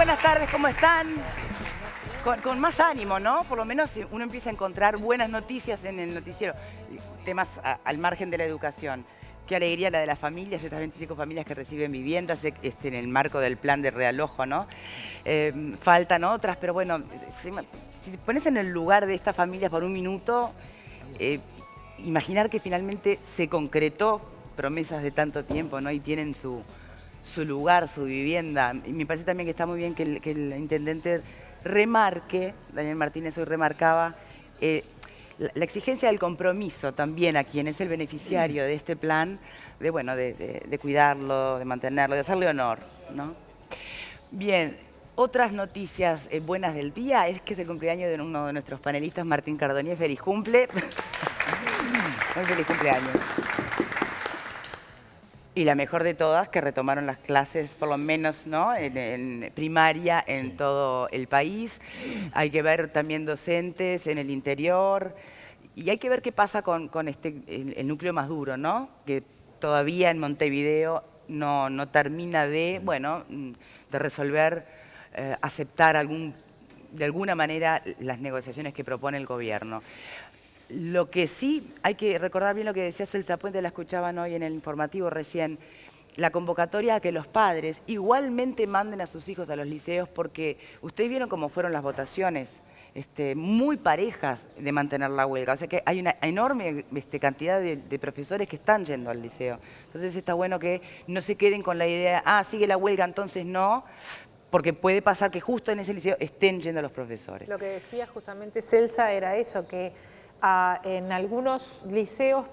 buenas tardes, ¿cómo están? Con más ánimo, ¿no? Por lo menos uno empieza a encontrar buenas noticias en el noticiero, temas al margen de la educación. Qué alegría la de las familias, estas 25 familias que reciben viviendas en el marco del plan de realojo, ¿no? Faltan otras, pero bueno, si te pones en el lugar de estas familias por un minuto, imaginar que finalmente se concretó promesas de tanto tiempo, ¿no? Y tienen su lugar, su vivienda. Y me parece también que está muy bien que el intendente remarque, Daniel Martínez hoy remarcaba, la exigencia del compromiso también a quien es el beneficiario de este plan, de cuidarlo, de mantenerlo, de hacerle honor, ¿no? Bien, otras noticias buenas del día es que es el cumpleaños de uno de nuestros panelistas, Martín Cardonier. Feliz cumple. Muy feliz cumpleaños. Y la mejor de todas, que retomaron las clases, por lo menos, ¿no? en primaria en todo el país. Hay que ver también docentes en el interior. Y hay que ver qué pasa con el núcleo más duro, ¿no? Que todavía en Montevideo no termina de resolver, aceptar de alguna manera las negociaciones que propone el gobierno. Lo que sí, hay que recordar bien lo que decía Celsa Puente, la escuchaban hoy en el informativo recién, la convocatoria a que los padres igualmente manden a sus hijos a los liceos, porque ustedes vieron cómo fueron las votaciones, muy parejas de mantener la huelga. O sea que hay una enorme cantidad de profesores que están yendo al liceo. Entonces está bueno que no se queden con la idea, sigue la huelga, entonces no, porque puede pasar que justo en ese liceo estén yendo los profesores. Lo que decía justamente Celsa era eso, que en algunos liceos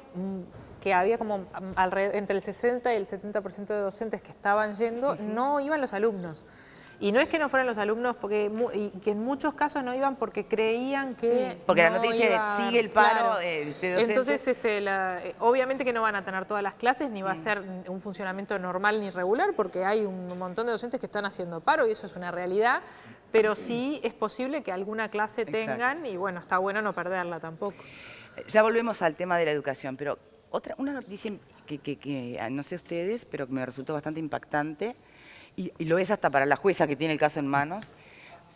que había como entre el 60 y el 70% de docentes que estaban yendo, no iban los alumnos. Y no es que no fueran los alumnos, y que en muchos casos no iban porque creían que porque no la noticia iba, sigue el paro claro. de docentes. Entonces, obviamente que no van a tener todas las clases, ni va a ser un funcionamiento normal ni regular, porque hay un montón de docentes que están haciendo paro y eso es una realidad, pero sí es posible que alguna clase tengan y bueno, está bueno no perderla tampoco. Ya volvemos al tema de la educación, pero una noticia que no sé ustedes, pero que me resultó bastante impactante, y lo es hasta para la jueza que tiene el caso en manos,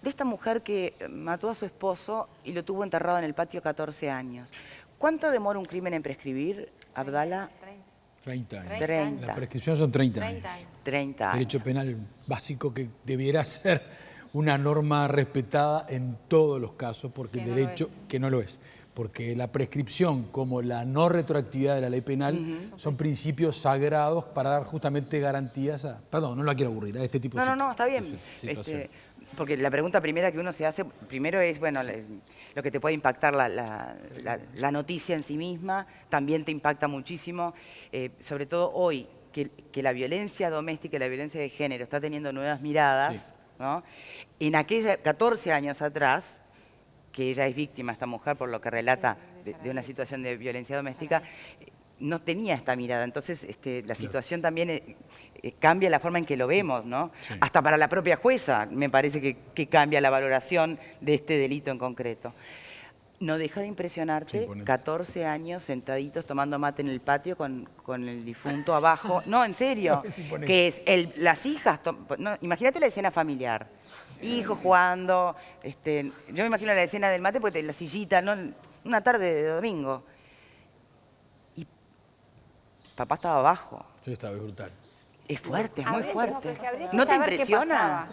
de esta mujer que mató a su esposo y lo tuvo enterrado en el patio 14 años. ¿Cuánto demora un crimen en prescribir, Abdala? 30 años. 30. La prescripción son 30 años. 30 años. Derecho penal básico que debiera ser una norma respetada en todos los casos, porque el derecho, que no lo es, porque la prescripción como la no retroactividad de la ley penal son principios sagrados para dar justamente garantías a... Perdón, no la quiero aburrir, a este tipo de No, está bien. Porque la pregunta primera que uno se hace, primero es, lo que te puede impactar la noticia en sí misma, también te impacta muchísimo, sobre todo hoy, que la violencia doméstica y la violencia de género está teniendo nuevas miradas, ¿no? En aquella 14 años atrás, que ella es víctima, esta mujer, por lo que relata de una situación de violencia doméstica, no tenía esta mirada. Entonces, la situación también cambia la forma en que lo vemos, ¿no? Sí. Hasta para la propia jueza me parece que cambia la valoración de este delito en concreto. No deja de impresionarte, 14 años sentaditos tomando mate en el patio con el difunto abajo. No, en serio, que es las hijas, imagínate la escena familiar. Hijos jugando, yo me imagino la escena del mate, porque la sillita, ¿no? Una tarde de domingo. Y papá estaba abajo. Sí, estaba brutal. Es fuerte, es muy fuerte. ¿No te impresiona?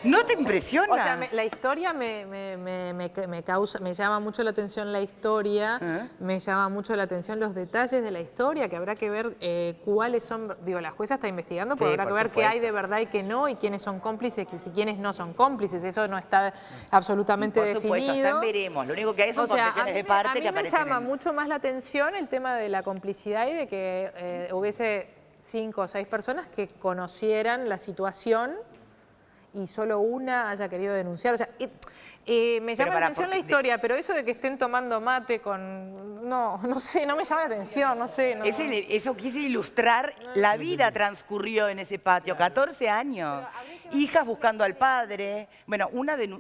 ¿No te impresiona? O sea, la historia me llama mucho la atención la historia, me llama mucho la atención los detalles de la historia, que habrá que ver cuáles son, la jueza está investigando, porque habrá que ver qué hay de verdad y qué no, y quiénes son cómplices y quiénes no son cómplices, eso no está absolutamente definido. Por supuesto, veremos, lo único que hay son confesiones de parte que aparecen. A mí me llama mucho más la atención el tema de la complicidad y de que hubiese 5 o 6 personas que conocieran la situación y solo una haya querido denunciar. O sea, me llama la atención la historia, pero eso de que estén tomando mate con... No sé, no me llama la atención, no sé. Eso quise ilustrar, la vida transcurrió en ese patio, 14 años. hijas buscando al padre. Bueno,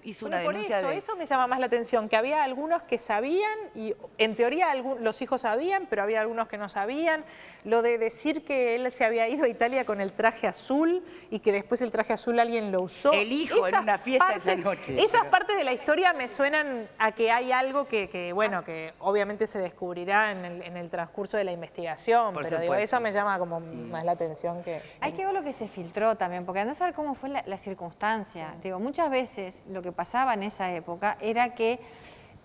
hizo una Por denuncia de... eso me llama más la atención, que había algunos que sabían y en teoría los hijos sabían, pero había algunos que no sabían. Lo de decir que él se había ido a Italia con el traje azul y que después el traje azul alguien lo usó. El hijo en una fiesta esa noche. Esas partes de la historia me suenan a que hay algo que obviamente se descubrirá en el transcurso de la investigación, Por pero digo, supuesto. eso me llama como más la atención que... Hay que ver lo que se filtró también, porque andá a saber cómo fue la circunstancia. Digo, muchas veces lo que pasaba en esa época era que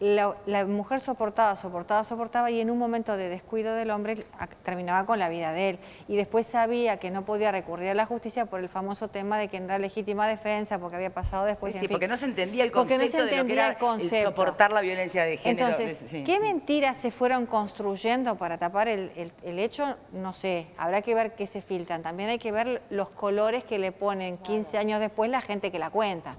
la mujer soportaba y en un momento de descuido del hombre terminaba con la vida de él. Y después sabía que no podía recurrir a la justicia por el famoso tema de que no era legítima defensa, porque había pasado después. Sí, en fin. porque no se entendía el Porque concepto no se de lo que entendía era el concepto. soportar la violencia de género. Entonces, Sí. ¿qué mentiras se fueron construyendo para tapar el hecho? No sé, habrá que ver qué se filtran. También hay que ver los colores que le ponen 15 años después la gente que la cuenta.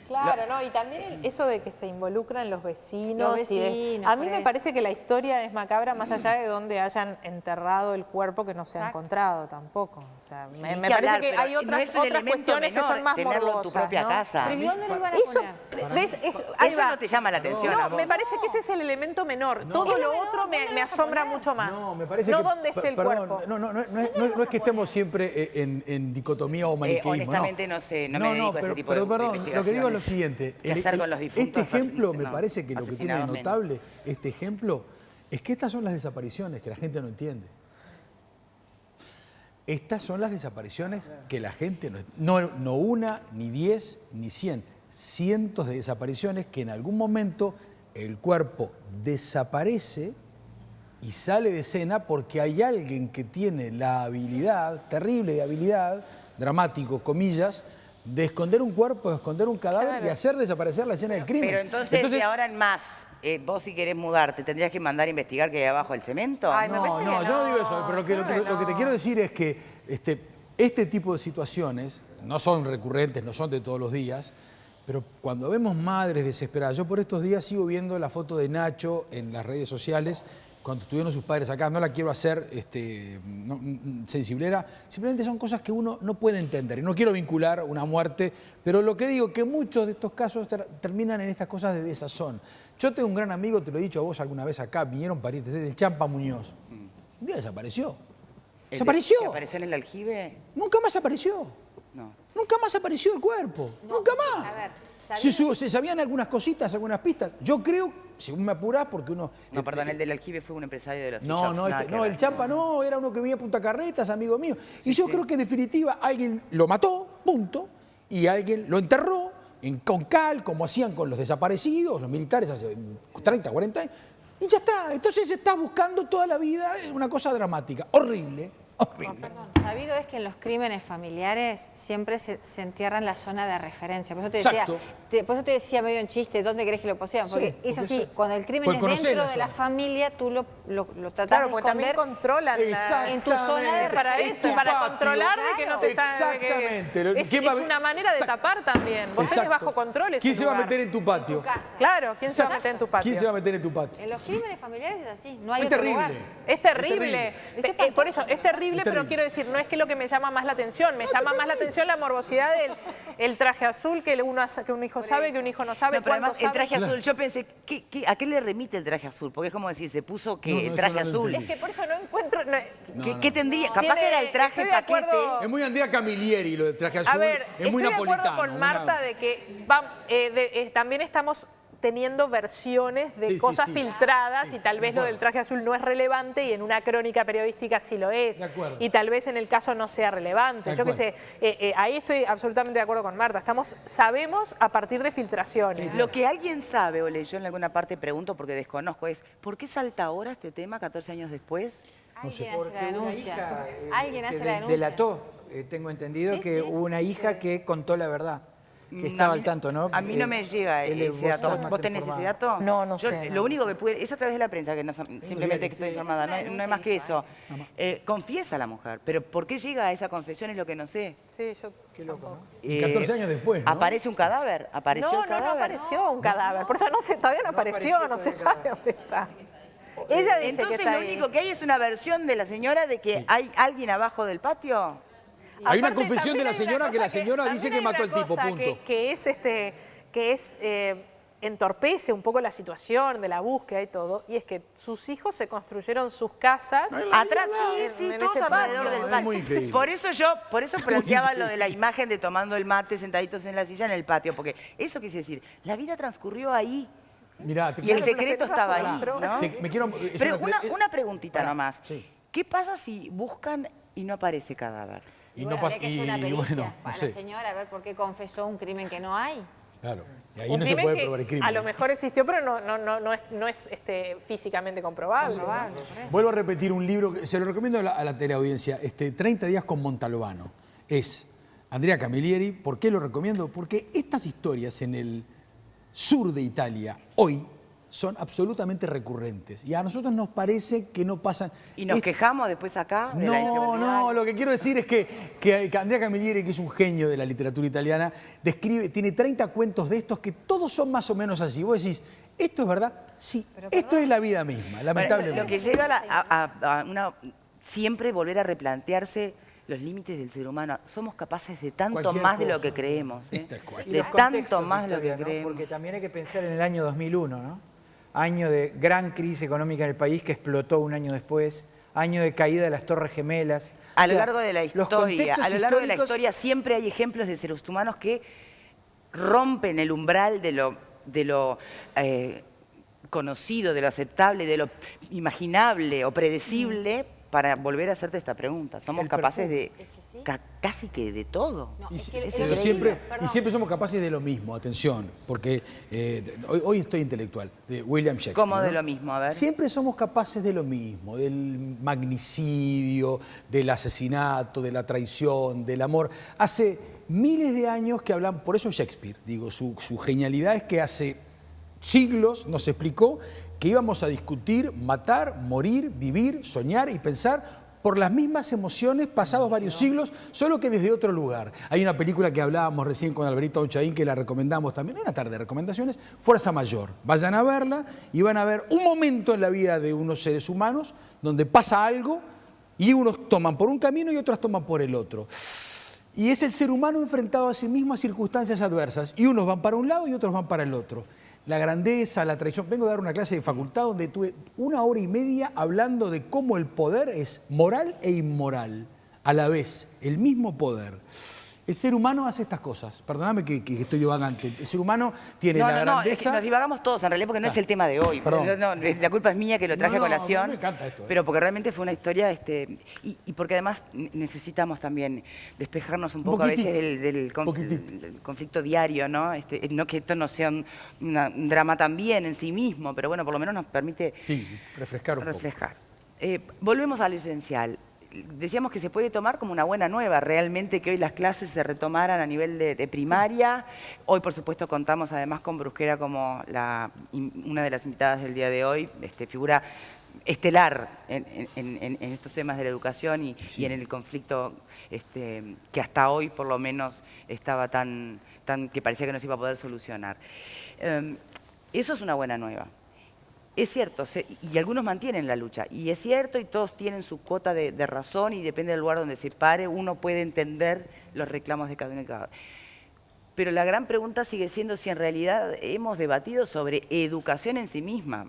Claro, ¿no? Y también eso de que se involucran los vecinos. Los y vecinos, a mí por me eso. parece que la historia es macabra más allá de donde hayan enterrado el cuerpo que no se ha Exacto. encontrado tampoco. O sea, me Ni parece que hablar, que pero hay no otras, es un otras elemento cuestiones que menor son más tenerlo morbosas. en tu propia ¿no? casa. ¿Pero y dónde lo iban a Eso, poner? ¿ves? Ahí Eso va. no te llama la atención a No, vos. me parece que ese es el elemento menor. No. Todo Es lo lo menor, otro ¿dónde me lo vas a asombra poner? mucho más. No, me parece no que... donde esté el perdón, cuerpo. no es que estemos siempre en dicotomía o maniqueísmo. Honestamente no sé, no me dedico a ese tipo de perdón, lo que digo es lo investigaciones. siguiente. ¿Qué hacer con los difuntos Este ejemplo me no, parece que lo que tiene de asesinados menos? notable, este ejemplo, es que estas son las desapariciones que la gente no entiende. Estas son las desapariciones que la gente no una, ni 10, ni 100. Cientos de desapariciones que en algún momento el cuerpo desaparece y sale de escena porque hay alguien que tiene la habilidad, terrible habilidad, dramático, comillas, de esconder un cuerpo, de esconder un cadáver Claro. y hacer desaparecer la escena del crimen. Pero entonces de ahora en más, vos si querés mudarte, ¿tendrías que mandar a investigar qué hay abajo del cemento? Ay, me No, parece no, que yo no digo no, eso, pero creo que lo que te no. quiero decir es que este tipo de situaciones no son recurrentes, no son de todos los días, pero cuando vemos madres desesperadas, yo por estos días sigo viendo la foto de Nacho en las redes sociales, cuando estuvieron sus padres acá, no la quiero hacer sensiblera, simplemente son cosas que uno no puede entender. Y no quiero vincular una muerte, pero lo que digo que muchos de estos casos terminan en estas cosas de desazón. Yo tengo un gran amigo, te lo he dicho a vos alguna vez acá, vinieron parientes, el Champa Muñoz. Un día desapareció. ¿Desapareció? ¿Que apareció en el aljibe? Nunca más apareció. No. Nunca más apareció el cuerpo. Nunca más. A ver, Se sabían algunas cositas, algunas pistas. Yo creo, según me apurás, porque uno... No, perdón, el del aljibe fue un empresario de los No, TikToks, no, el Champa no, era uno que venía a Punta Carretas, amigo mío. Y yo creo que en definitiva alguien lo mató, punto, y alguien lo enterró con cal, como hacían con los desaparecidos, los militares hace 30, 40 años, y ya está. Entonces estás buscando toda la vida una cosa dramática, horrible. Horrible. Sabido es que en los crímenes familiares siempre se entierran la zona de referencia. Por eso te decía, Exacto. por eso te decía medio en chiste, ¿dónde querés que lo pusieran? Porque Sí, es porque así, sí. cuando el crimen Porque es conocés dentro la de la zona. familia, tú lo tratás Claro, de porque también esconder. controlan en tu zona de para referencia. eso, para patio. controlar de que no te están... Exactamente. Es ¿Quién va a ver? una manera de tapar también. Vos tenés Exacto. bajo control ese ¿Quién se va a lugar. meter en tu patio? Tu casa. Claro, ¿quién se va a Exacto. meter en tu patio? ¿Quién se va a meter en tu patio? En los crímenes familiares es así, no hay Es otro terrible. lugar. Es terrible. Es espantoso. Por eso, es terrible, Es pero terrible. quiero decir, no es que lo que me llama más la atención, me llama más la atención la morbosidad del traje azul que un hijo sabe, que un hijo no sabe, No, pero cuánto además, el sabe. traje azul, yo pensé, ¿a qué le remite el traje azul? Porque es como decir, se puso que No, el eso traje no lo azul. entendí. Es que por eso no encuentro... ¿Qué tendría? Capaz Tiene- era el traje estoy de paquete. acuerdo. Es muy Andrea Camilleri lo del traje azul. A ver, es muy estoy napolitano. de acuerdo con Marta de que también estamos teniendo versiones de Sí, sí, cosas sí. filtradas Sí, y tal de vez lo del acuerdo. traje azul no es relevante y en una crónica periodística sí lo es. De acuerdo. Y tal vez en el caso no sea relevante. De Yo qué acuerdo. sé, ahí estoy absolutamente de acuerdo con Marta. Sabemos a partir de filtraciones. Lo que alguien sabe o leyó en alguna parte, pregunto porque desconozco, es ¿por qué salta ahora este tema 14 años después? No sé. Alguien hace la Porque una denuncia. hija Alguien hace la denuncia. delató, tengo entendido Sí, que sí. hubo una hija que contó la verdad, que estaba al tanto, ¿no? A mí no me llega ese vos dato. estás más ¿Vos tenés ese informada. dato? No, no Yo sé, Lo no, único que pude, es a través de la prensa, que no, simplemente que estoy informada, no hay más que eso. Confiesa la mujer, pero ¿por qué llega a esa confesión es lo que no sé. Sí, yo tampoco. Y 14 años después, ¿no? ¿Aparece un cadáver? ¿Apareció No, el cadáver? apareció un cadáver. Por eso todavía no apareció, no se sabe dónde está. Ella dice que Entonces está lo ahí. único que hay es una versión de la señora de que hay alguien abajo del patio. Hay una Aparte, confesión de la también hay una señora que la cosa señora también dice hay que mató una al tipo, cosa punto. que entorpece un poco la situación de la búsqueda y todo, y es que sus hijos se construyeron sus casas Atrás, sí, en todos ese alrededor patio. del Es patio. muy increíble. Por eso planteaba lo de la imagen de tomando el mate, sentaditos en la silla en el patio, porque eso quise decir, la vida transcurrió ahí. Mirá, te Y el quiero- secreto estaba ahí, adentro. ¿no? me quiero- es Pero una- una preguntita Pará, nomás. sí. ¿Qué pasa si buscan y no aparece cadáver? Y Bueno, no pasa- habría que hacer una y pericia bueno, no para sé. la señora a ver por qué confesó un crimen que no hay. Claro. Y ahí Un no se crimen puede que probar el crimen. a lo mejor existió, pero no es físicamente comprobable. Comprobable, por eso. Vuelvo a repetir un libro que se lo recomiendo a la teleaudiencia, 30 días con Montalbano. Es Andrea Camilleri. ¿Por qué lo recomiendo? Porque estas historias en el sur de Italia hoy son absolutamente recurrentes. Y a nosotros nos parece que no pasan. ¿Y nos quejamos después acá? De la No, inseguridad? no, lo que quiero decir es que Andrea Camilleri, que es un genio de la literatura italiana, tiene 30 cuentos de estos que todos son más o menos así. Vos decís, ¿esto es verdad? Sí, esto es la vida misma, Bueno, lamentablemente. lo que lleva a siempre volver a replantearse los límites del ser humano. Somos capaces de tanto Cualquier más de lo cosa. que creemos. Tal cual. Y De los tanto contextos más de lo que historia, ¿no? creemos. Porque también hay que pensar en el año 2001, ¿no? Año de gran crisis económica en el país que explotó un año después, año de caída de las Torres Gemelas. A O lo sea, largo de la los historia, contextos a lo largo de la históricos- historia siempre hay ejemplos de seres humanos que rompen el umbral de lo conocido, de lo aceptable, de lo imaginable o predecible para volver a hacerte esta pregunta. Somos El capaces de Es que sí. casi que de todo. No, Y, es que pero lo siempre, que- perdón. y siempre somos capaces de lo mismo, atención, porque hoy estoy intelectual, de William Shakespeare. ¿Cómo de ¿no? lo mismo? A ver. Siempre somos capaces de lo mismo, del magnicidio, del asesinato, de la traición, del amor. Hace miles de años que hablan, por eso Shakespeare, digo, su genialidad es que hace siglos nos explicó que íbamos a discutir, matar, morir, vivir, soñar y pensar por las mismas emociones pasados varios siglos, solo que desde otro lugar. Hay una película que hablábamos recién con Alberito Auchaín, que la recomendamos también, una tarde de recomendaciones, Fuerza Mayor. Vayan a verla y van a ver un momento en la vida de unos seres humanos donde pasa algo y unos toman por un camino y otros toman por el otro. Y es el ser humano enfrentado a sí mismo a circunstancias adversas. Y unos van para un lado y otros van para el otro. La grandeza, la traición. Vengo a dar una clase de facultad donde tuve 1 hora y media hablando de cómo el poder es moral e inmoral a la vez. El mismo poder. El ser humano hace estas cosas. Perdóname que estoy divagante. El ser humano tiene la Es que grandeza... nos divagamos todos en realidad porque no es el tema de hoy. Perdón. La culpa es mía que lo traje No, a colación. me encanta esto, Pero porque realmente fue una historia y porque además necesitamos también despejarnos un poco a veces del conflicto diario, ¿no? No que esto no sea un drama también en sí mismo, pero bueno, por lo menos nos permite Sí, refrescar un poco. reflejar. Volvemos a lo esencial. Decíamos que se puede tomar como una buena nueva, realmente que hoy las clases se retomaran a nivel de primaria. Hoy, por supuesto, contamos además con Brusquera como una de las invitadas del día de hoy, figura estelar en estos temas de la educación y en el conflicto que hasta hoy, por lo menos, estaba tan que parecía que no se iba a poder solucionar. Eso es una buena nueva. Es cierto, y algunos mantienen la lucha, y es cierto, y todos tienen su cuota de razón, y depende del lugar donde se pare, uno puede entender los reclamos de cada uno y cada uno. Pero la gran pregunta sigue siendo si en realidad hemos debatido sobre educación en sí misma,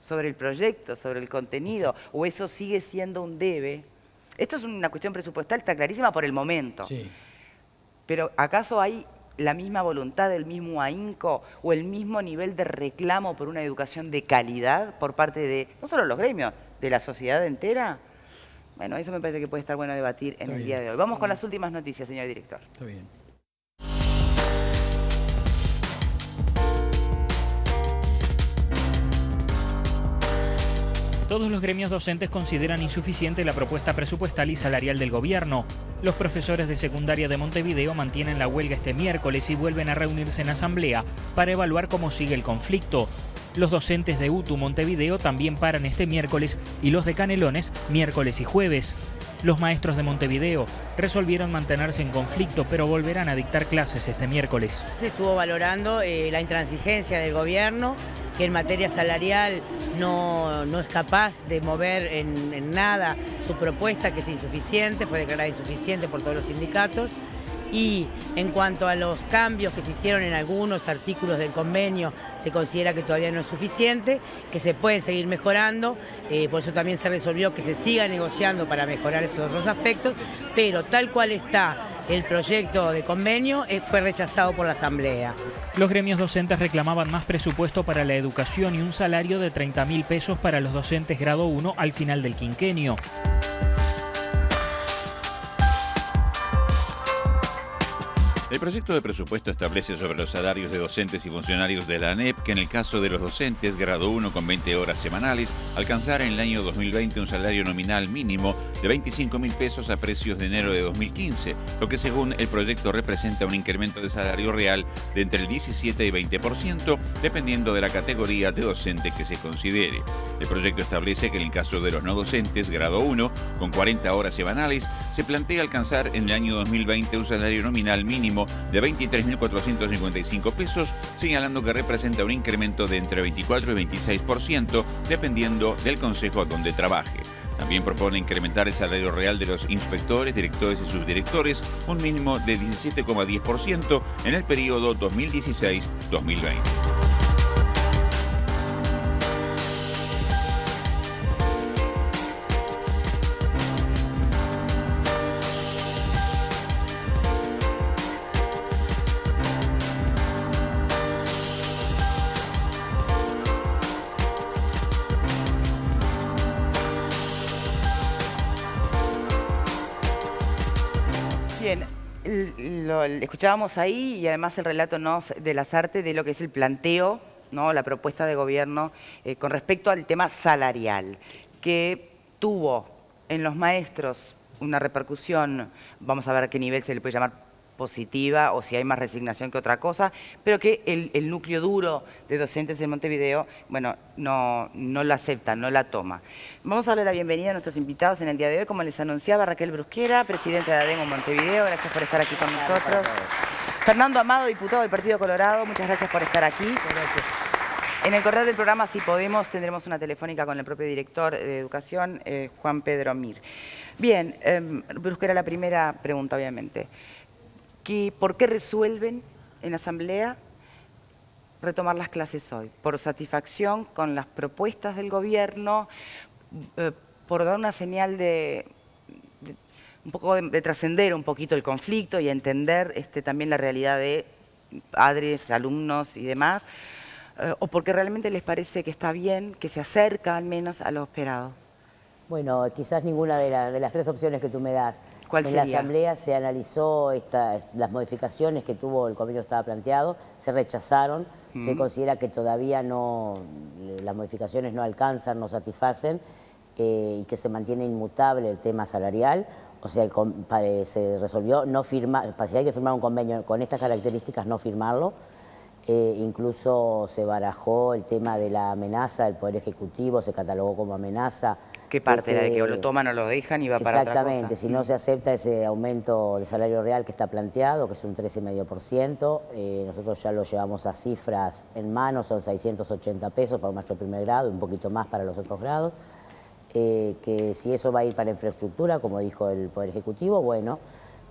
sobre el proyecto, sobre el contenido, o eso sigue siendo un debe. Esto es una cuestión presupuestal, está clarísima por el momento. Sí. Pero ¿acaso hay la misma voluntad, el mismo ahínco o el mismo nivel de reclamo por una educación de calidad por parte de, no solo los gremios, de la sociedad entera? Bueno, eso me parece que puede estar bueno debatir en el día de hoy. Vamos con las últimas noticias, señor director. Está bien. Todos los gremios docentes consideran insuficiente la propuesta presupuestal y salarial del gobierno. Los profesores de secundaria de Montevideo mantienen la huelga este miércoles y vuelven a reunirse en asamblea para evaluar cómo sigue el conflicto. Los docentes de UTU Montevideo también paran este miércoles y los de Canelones miércoles y jueves. Los maestros de Montevideo resolvieron mantenerse en conflicto, pero volverán a dictar clases este miércoles. Se estuvo valorando la intransigencia del gobierno que en materia salarial no es capaz de mover en nada su propuesta, que es insuficiente, fue declarada insuficiente por todos los sindicatos. Y en cuanto a los cambios que se hicieron en algunos artículos del convenio, se considera que todavía no es suficiente, que se pueden seguir mejorando, por eso también se resolvió que se siga negociando para mejorar esos otros aspectos, pero tal cual está el proyecto de convenio fue rechazado por la Asamblea. Los gremios docentes reclamaban más presupuesto para la educación y un salario de 30.000 pesos para los docentes grado 1 al final del quinquenio. El proyecto de presupuesto establece sobre los salarios de docentes y funcionarios de la ANEP que en el caso de los docentes, grado 1 con 20 horas semanales, alcanzará en el año 2020 un salario nominal mínimo de 25.000 pesos a precios de enero de 2015, lo que según el proyecto representa un incremento de salario real de entre el 17 y 20%, dependiendo de la categoría de docente que se considere. El proyecto establece que en el caso de los no docentes, grado 1, con 40 horas semanales, se plantea alcanzar en el año 2020 un salario nominal mínimo de 23.455 pesos, señalando que representa un incremento de entre 24 y 26%, dependiendo del consejo donde trabaje. También propone incrementar el salario real de los inspectores, directores y subdirectores, un mínimo de 17,10% en el periodo 2016-2020. Bien, lo escuchábamos ahí y además el relato, ¿no?, de Lasarte de lo que es el planteo, ¿no?, la propuesta de gobierno con respecto al tema salarial, que tuvo en los maestros una repercusión, vamos a ver a qué nivel se le puede llamar positiva o si hay más resignación que otra cosa, pero que el núcleo duro de docentes en Montevideo, bueno, no la acepta, no la toma. Vamos a darle la bienvenida a nuestros invitados en el día de hoy, como les anunciaba, Raquel Brusquera, presidenta de ADEMO Montevideo, gracias por estar aquí con nosotros. Fernando Amado, diputado del Partido Colorado, muchas gracias por estar aquí. En el correr del programa, si podemos, tendremos una telefónica con el propio director de Educación, Juan Pedro Mir. Bien, Brusquera, la primera pregunta, obviamente. ¿Por qué resuelven en Asamblea retomar las clases hoy? ¿Por satisfacción con las propuestas del gobierno? ¿Por dar una señal un poco de trascender un poquito el conflicto y entender también la realidad de padres, alumnos y demás? ¿O porque realmente les parece que está bien, que se acerca al menos a lo esperado? Bueno, quizás ninguna de las tres opciones que tú me das. ¿Cuál sería? En la Asamblea se analizó las modificaciones que tuvo el convenio que estaba planteado, se rechazaron, se considera que todavía las modificaciones no alcanzan, no satisfacen y que se mantiene inmutable el tema salarial. O sea, se resolvió no firmar, si hay que firmar un convenio con estas características, no firmarlo. Incluso se barajó el tema de la amenaza del Poder Ejecutivo, se catalogó como amenaza. ¿Qué parte? ¿La de que lo toman o lo dejan y va para otra cosa? Exactamente, si no se acepta ese aumento de salario real que está planteado, que es un 13,5%, nosotros ya lo llevamos a cifras en mano, son 680 pesos para un maestro de primer grado y un poquito más para los otros grados. Que si eso va a ir para infraestructura, como dijo el Poder Ejecutivo, bueno,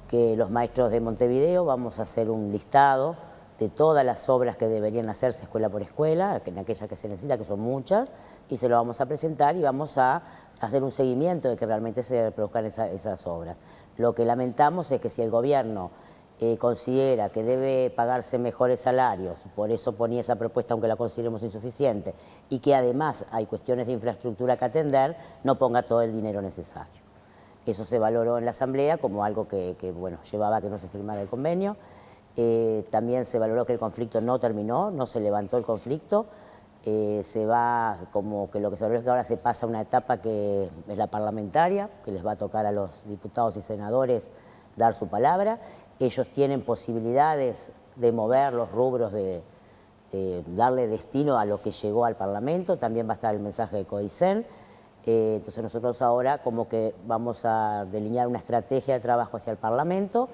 que los maestros de Montevideo vamos a hacer un listado de todas las obras que deberían hacerse escuela por escuela, en aquellas que se necesita, que son muchas, y se lo vamos a presentar y vamos a hacer un seguimiento de que realmente se produzcan esas obras. Lo que lamentamos es que si el gobierno considera que debe pagarse mejores salarios, por eso ponía esa propuesta aunque la consideremos insuficiente, y que además hay cuestiones de infraestructura que atender, no ponga todo el dinero necesario. Eso se valoró en la Asamblea como algo que bueno, llevaba a que no se firmara el convenio. También se valoró que el conflicto no terminó, no se levantó el conflicto, se va como que lo que se valoró es que ahora se pasa a una etapa que es la parlamentaria, que les va a tocar a los diputados y senadores dar su palabra. Ellos tienen posibilidades de mover los rubros, de darle destino a lo que llegó al Parlamento, también va a estar el mensaje de Codicen. Entonces nosotros ahora como que vamos a delinear una estrategia de trabajo hacia el Parlamento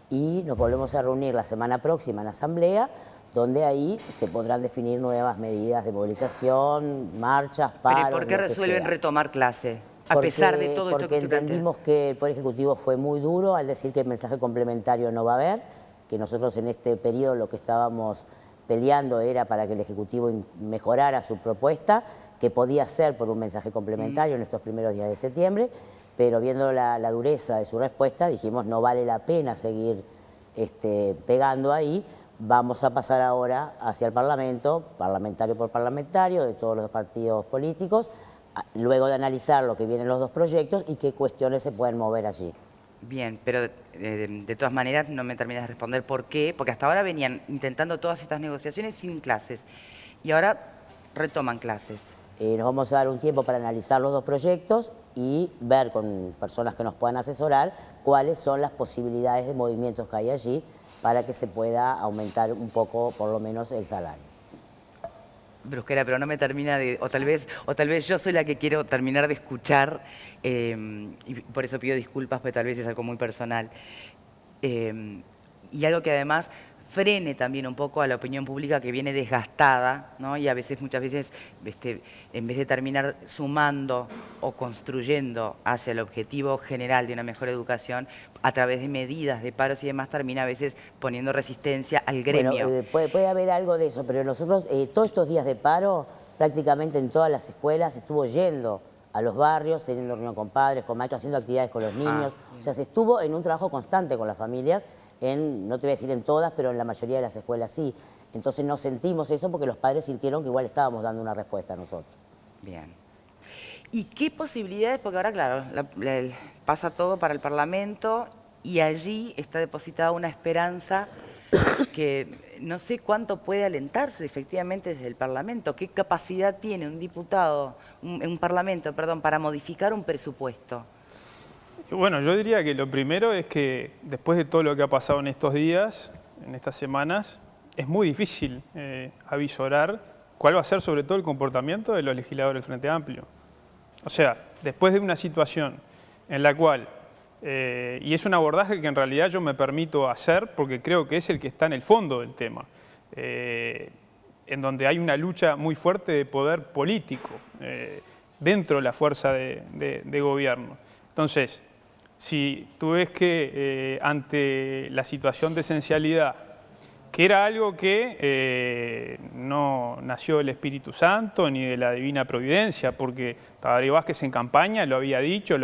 y nos volvemos a reunir la semana próxima en Asamblea, donde ahí se podrán definir nuevas medidas de movilización, marchas, paros. ¿Pero por qué lo que resuelven sea. retomar clase? A pesar de todo esto Porque que tú planteas. entendimos que el Poder Ejecutivo fue muy duro al decir que el mensaje complementario no va a haber, que nosotros en este periodo lo que estábamos peleando era para que el Ejecutivo mejorara su propuesta, que podía ser por un mensaje complementario en estos primeros días de septiembre, pero viendo la dureza de su respuesta dijimos no vale la pena seguir pegando ahí, vamos a pasar ahora hacia el Parlamento, parlamentario por parlamentario, de todos los partidos políticos, luego de analizar lo que vienen los dos proyectos y qué cuestiones se pueden mover allí. Bien, pero de todas maneras no me terminas de responder por qué, porque hasta ahora venían intentando todas estas negociaciones sin clases y ahora retoman clases. Nos vamos a dar un tiempo para analizar los dos proyectos y ver con personas que nos puedan asesorar cuáles son las posibilidades de movimientos que hay allí para que se pueda aumentar un poco, por lo menos, el salario. Brusquera, pero no me termina de... O tal vez yo soy la que quiero terminar de escuchar y por eso pido disculpas, porque tal vez es algo muy personal. Y algo que además frene también un poco a la opinión pública que viene desgastada, ¿no? Y a veces, muchas veces, en vez de terminar sumando o construyendo hacia el objetivo general de una mejor educación, a través de medidas de paros y demás, termina a veces poniendo resistencia al gremio. Bueno, puede haber algo de eso, pero nosotros todos estos días de paro, prácticamente en todas las escuelas, estuvo yendo a los barrios, teniendo reunión con padres, con maestros, haciendo actividades con los niños. O sea, se estuvo en un trabajo constante con las familias, no te voy a decir en todas, pero en la mayoría de las escuelas sí. Entonces no sentimos eso porque los padres sintieron que igual estábamos dando una respuesta a nosotros. Bien. ¿Y qué posibilidades? Porque ahora, claro, pasa todo para el Parlamento y allí está depositada una esperanza que no sé cuánto puede alentarse efectivamente desde el Parlamento. ¿Qué capacidad tiene un diputado, un Parlamento, perdón, para modificar un presupuesto? Bueno, yo diría que lo primero es que después de todo lo que ha pasado en estos días, en estas semanas, es muy difícil avisorar cuál va a ser sobre todo el comportamiento de los legisladores del Frente Amplio. O sea, después de una situación en la cual, y es un abordaje que en realidad yo me permito hacer porque creo que es el que está en el fondo del tema, en donde hay una lucha muy fuerte de poder político dentro de la fuerza de gobierno. Entonces, si tú ves que ante la situación de esencialidad, que era algo que no nació del Espíritu Santo ni de la Divina Providencia, porque Tabaré Vázquez en campaña lo había dicho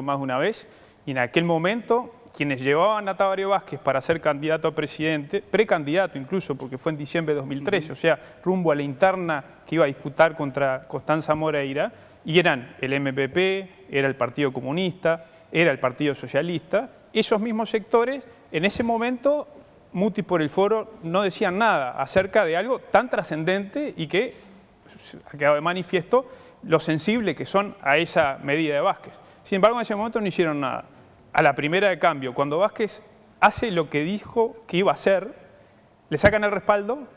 más de una vez, y en aquel momento quienes llevaban a Tabaré Vázquez para ser candidato a presidente, precandidato incluso, porque fue en diciembre de 2013, o sea, rumbo a la interna que iba a disputar contra Constanza Moreira, y eran el MPP, era el Partido Comunista, era el Partido Socialista. Esos mismos sectores, en ese momento, Muti por el Foro no decían nada acerca de algo tan trascendente y que ha quedado de manifiesto lo sensible que son a esa medida de Vázquez. Sin embargo, en ese momento no hicieron nada. A la primera de cambio, cuando Vázquez hace lo que dijo que iba a hacer, le sacan el respaldo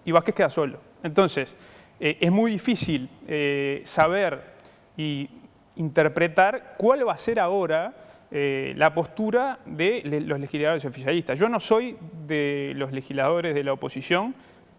y Vázquez queda solo. Entonces, es muy difícil saber y interpretar cuál va a ser ahora la postura de los legisladores oficialistas. Yo no soy de los legisladores de la oposición,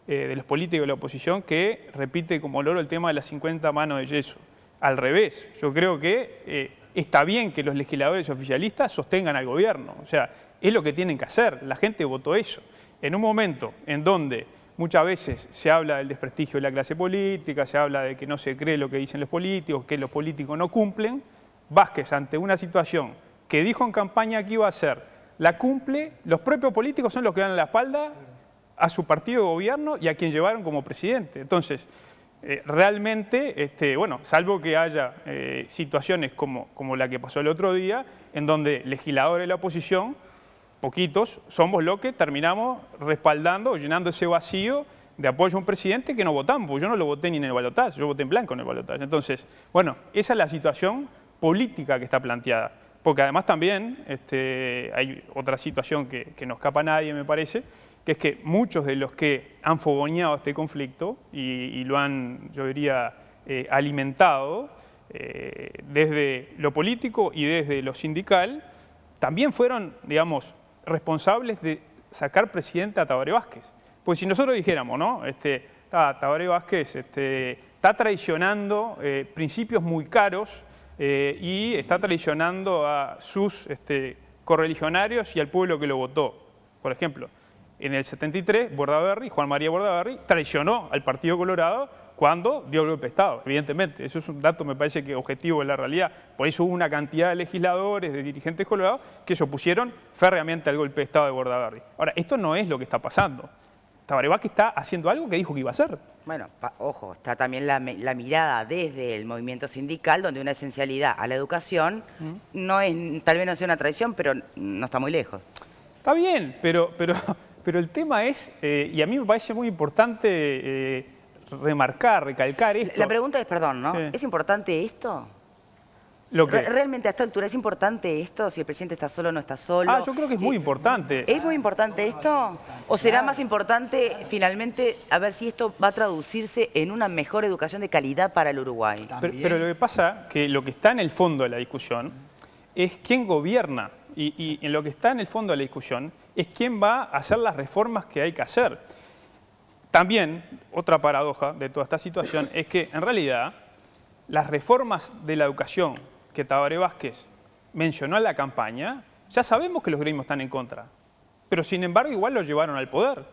de los políticos de la oposición, que repite como loro el tema de las 50 manos de yeso. Al revés, yo creo que está bien que los legisladores oficialistas sostengan al gobierno. O sea, es lo que tienen que hacer. La gente votó eso. En un momento en donde muchas veces se habla del desprestigio de la clase política, se habla de que no se cree lo que dicen los políticos, que los políticos no cumplen, Vázquez, ante una situación que dijo en campaña que iba a hacer, la cumple, los propios políticos son los que dan la espalda a su partido de gobierno y a quien llevaron como presidente. Entonces, realmente, bueno, salvo que haya situaciones como la que pasó el otro día, en donde legisladores de la oposición, poquitos, somos los que terminamos respaldando o llenando ese vacío de apoyo a un presidente que no votamos, porque yo no lo voté ni en el balotaje, yo voté en blanco en el balotaje. Entonces, bueno, esa es la situación política que está planteada, porque además también hay otra situación que no escapa a nadie, me parece, que es que muchos de los que han fogoneado este conflicto y lo han, yo diría, alimentado desde lo político y desde lo sindical, también fueron, digamos, responsables de sacar presidente a Tabaré Vázquez. Pues si nosotros dijéramos, ¿no? Tabaré Vázquez está traicionando principios muy caros y está traicionando a sus correligionarios y al pueblo que lo votó. Por ejemplo, en el 73, Juan María Bordaberry, traicionó al Partido Colorado cuando dio el golpe de Estado, evidentemente. Eso es un dato, me parece que objetivo en la realidad. Por eso hubo una cantidad de legisladores, de dirigentes colorados, que se opusieron férreamente al golpe de Estado de Bordaberry. Ahora, esto no es lo que está pasando. Tabaré Vázquez está haciendo algo que dijo que iba a hacer. Bueno, ojo, está también la mirada desde el movimiento sindical, donde una esencialidad a la educación no es, tal vez no sea una traición, pero no está muy lejos. Está bien, pero el tema es, y a mí me parece muy importante recalcar esto. La pregunta es, perdón, ¿no? Sí. ¿Es importante esto? Lo que... ¿Realmente a esta altura es importante esto? Si el presidente está solo o no está solo. Yo creo que es muy importante. ¿Es muy importante esto? ¿O será más importante finalmente a ver si esto va a traducirse en una mejor educación de calidad para el Uruguay? Pero lo que pasa que lo que está en el fondo de la discusión es quién gobierna. Y en lo que está en el fondo de la discusión es quién va a hacer las reformas que hay que hacer. También, otra paradoja de toda esta situación es que en realidad las reformas de la educación que Tabaré Vázquez mencionó en la campaña, ya sabemos que los gremios están en contra, pero sin embargo igual lo llevaron al poder.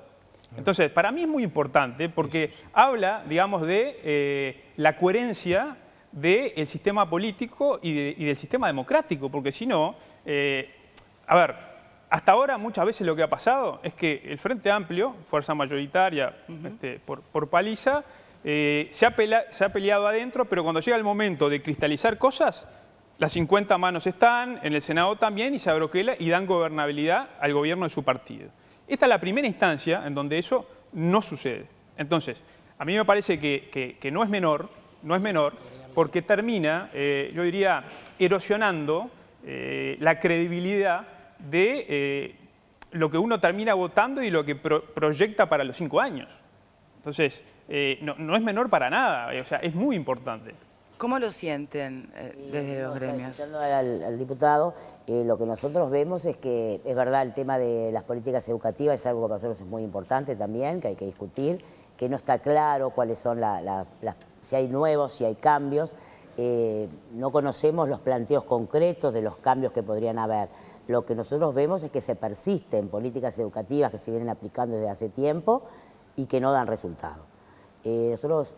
Entonces, para mí es muy importante porque habla, digamos, de la coherencia del sistema político y del sistema democrático, porque si no, a ver, hasta ahora muchas veces lo que ha pasado es que el Frente Amplio, fuerza mayoritaria por paliza, se ha peleado adentro, pero cuando llega el momento de cristalizar cosas, las 50 manos están, en el Senado también, y se abroquela y dan gobernabilidad al gobierno de su partido. Esta es la primera instancia en donde eso no sucede. Entonces, a mí me parece que no es menor, porque termina, yo diría, erosionando la credibilidad de lo que uno termina votando y lo que proyecta para los 5 años. Entonces, no es menor para nada, o sea, es muy importante. ¿Cómo lo sienten desde los gremios? Escuchando al diputado, lo que nosotros vemos es que, es verdad, el tema de las políticas educativas es algo que para nosotros es muy importante también, que hay que discutir, que no está claro cuáles son si hay nuevos, si hay cambios. No conocemos los planteos concretos de los cambios que podrían haber. Lo que nosotros vemos es que se persisten políticas educativas que se vienen aplicando desde hace tiempo y que no dan resultado. Nosotros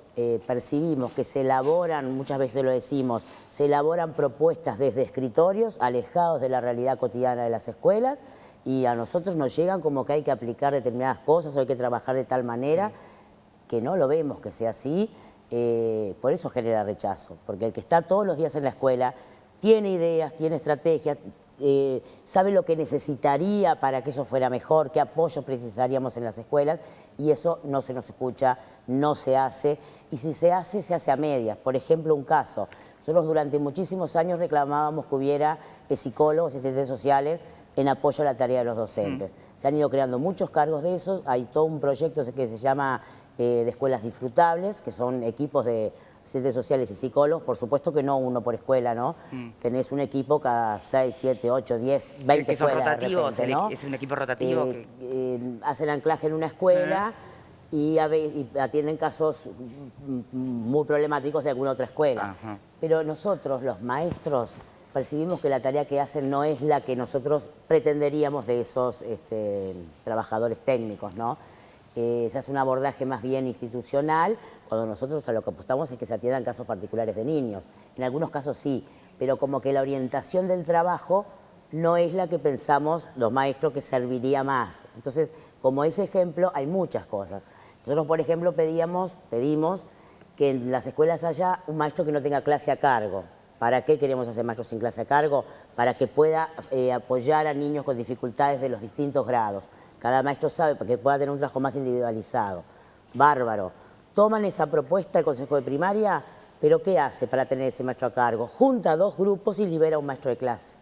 percibimos que se elaboran, muchas veces lo decimos, se elaboran propuestas desde escritorios alejados de la realidad cotidiana de las escuelas y a nosotros nos llegan como que hay que aplicar determinadas cosas o hay que trabajar de tal manera que no lo vemos que sea así, por eso genera rechazo, porque el que está todos los días en la escuela tiene ideas, tiene estrategias, sabe lo que necesitaría para que eso fuera mejor, qué apoyo precisaríamos en las escuelas y eso no se nos escucha, no se hace y si se hace a medias. Por ejemplo, un caso, nosotros durante muchísimos años reclamábamos que hubiera psicólogos y asistentes sociales en apoyo a la tarea de los docentes. Se han ido creando muchos cargos de esos, hay todo un proyecto que se llama de escuelas disfrutables, que son equipos de asistentes sociales y psicólogos, por supuesto que no uno por escuela, ¿no? Tenés un equipo cada 6, 7, 8, 10, 20 escuelas rotativos, de repente, ¿no? Es un equipo rotativo. Hacen anclaje en una escuela y atienden casos muy problemáticos de alguna otra escuela. Pero nosotros, los maestros, percibimos que la tarea que hacen no es la que nosotros pretenderíamos de esos trabajadores técnicos, ¿no? Se hace un abordaje más bien institucional, cuando nosotros a lo que apostamos es que se atiendan casos particulares de niños. En algunos casos sí, pero como que la orientación del trabajo no es la que pensamos los maestros que serviría más. Entonces, como ese ejemplo, hay muchas cosas. Nosotros, por ejemplo, pedimos que en las escuelas haya un maestro que no tenga clase a cargo. ¿Para qué queremos hacer maestros sin clase a cargo? Para que pueda apoyar a niños con dificultades de los distintos grados. Cada maestro sabe para que pueda tener un trabajo más individualizado. Bárbaro. Toman esa propuesta el Consejo de Primaria, pero ¿qué hace para tener ese maestro a cargo? Junta 2 grupos y libera a un maestro de clase.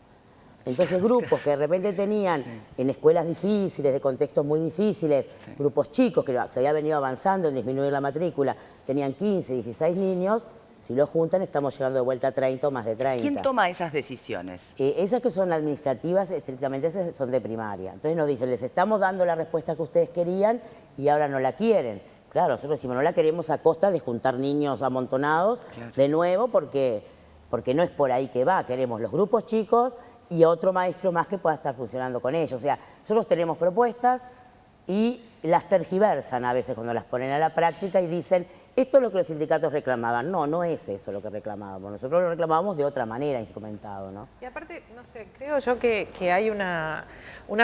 Entonces grupos que de repente tenían en escuelas difíciles, de contextos muy difíciles, grupos chicos que se había venido avanzando en disminuir la matrícula, tenían 15, 16 niños, Si lo juntan, estamos llegando de vuelta a 30 o más de 30. ¿Quién toma esas decisiones? Esas que son administrativas, estrictamente esas son de primaria. Entonces nos dicen, les estamos dando la respuesta que ustedes querían y ahora no la quieren. Claro, nosotros decimos, no la queremos a costa de juntar niños amontonados de nuevo porque no es por ahí que va. Queremos los grupos chicos y otro maestro más que pueda estar funcionando con ellos. O sea, nosotros tenemos propuestas y las tergiversan a veces cuando las ponen a la práctica y dicen, esto es lo que los sindicatos reclamaban. No, no es eso lo que reclamábamos. Nosotros lo reclamábamos de otra manera, instrumentado, ¿no? Y aparte, no sé, creo yo que hay una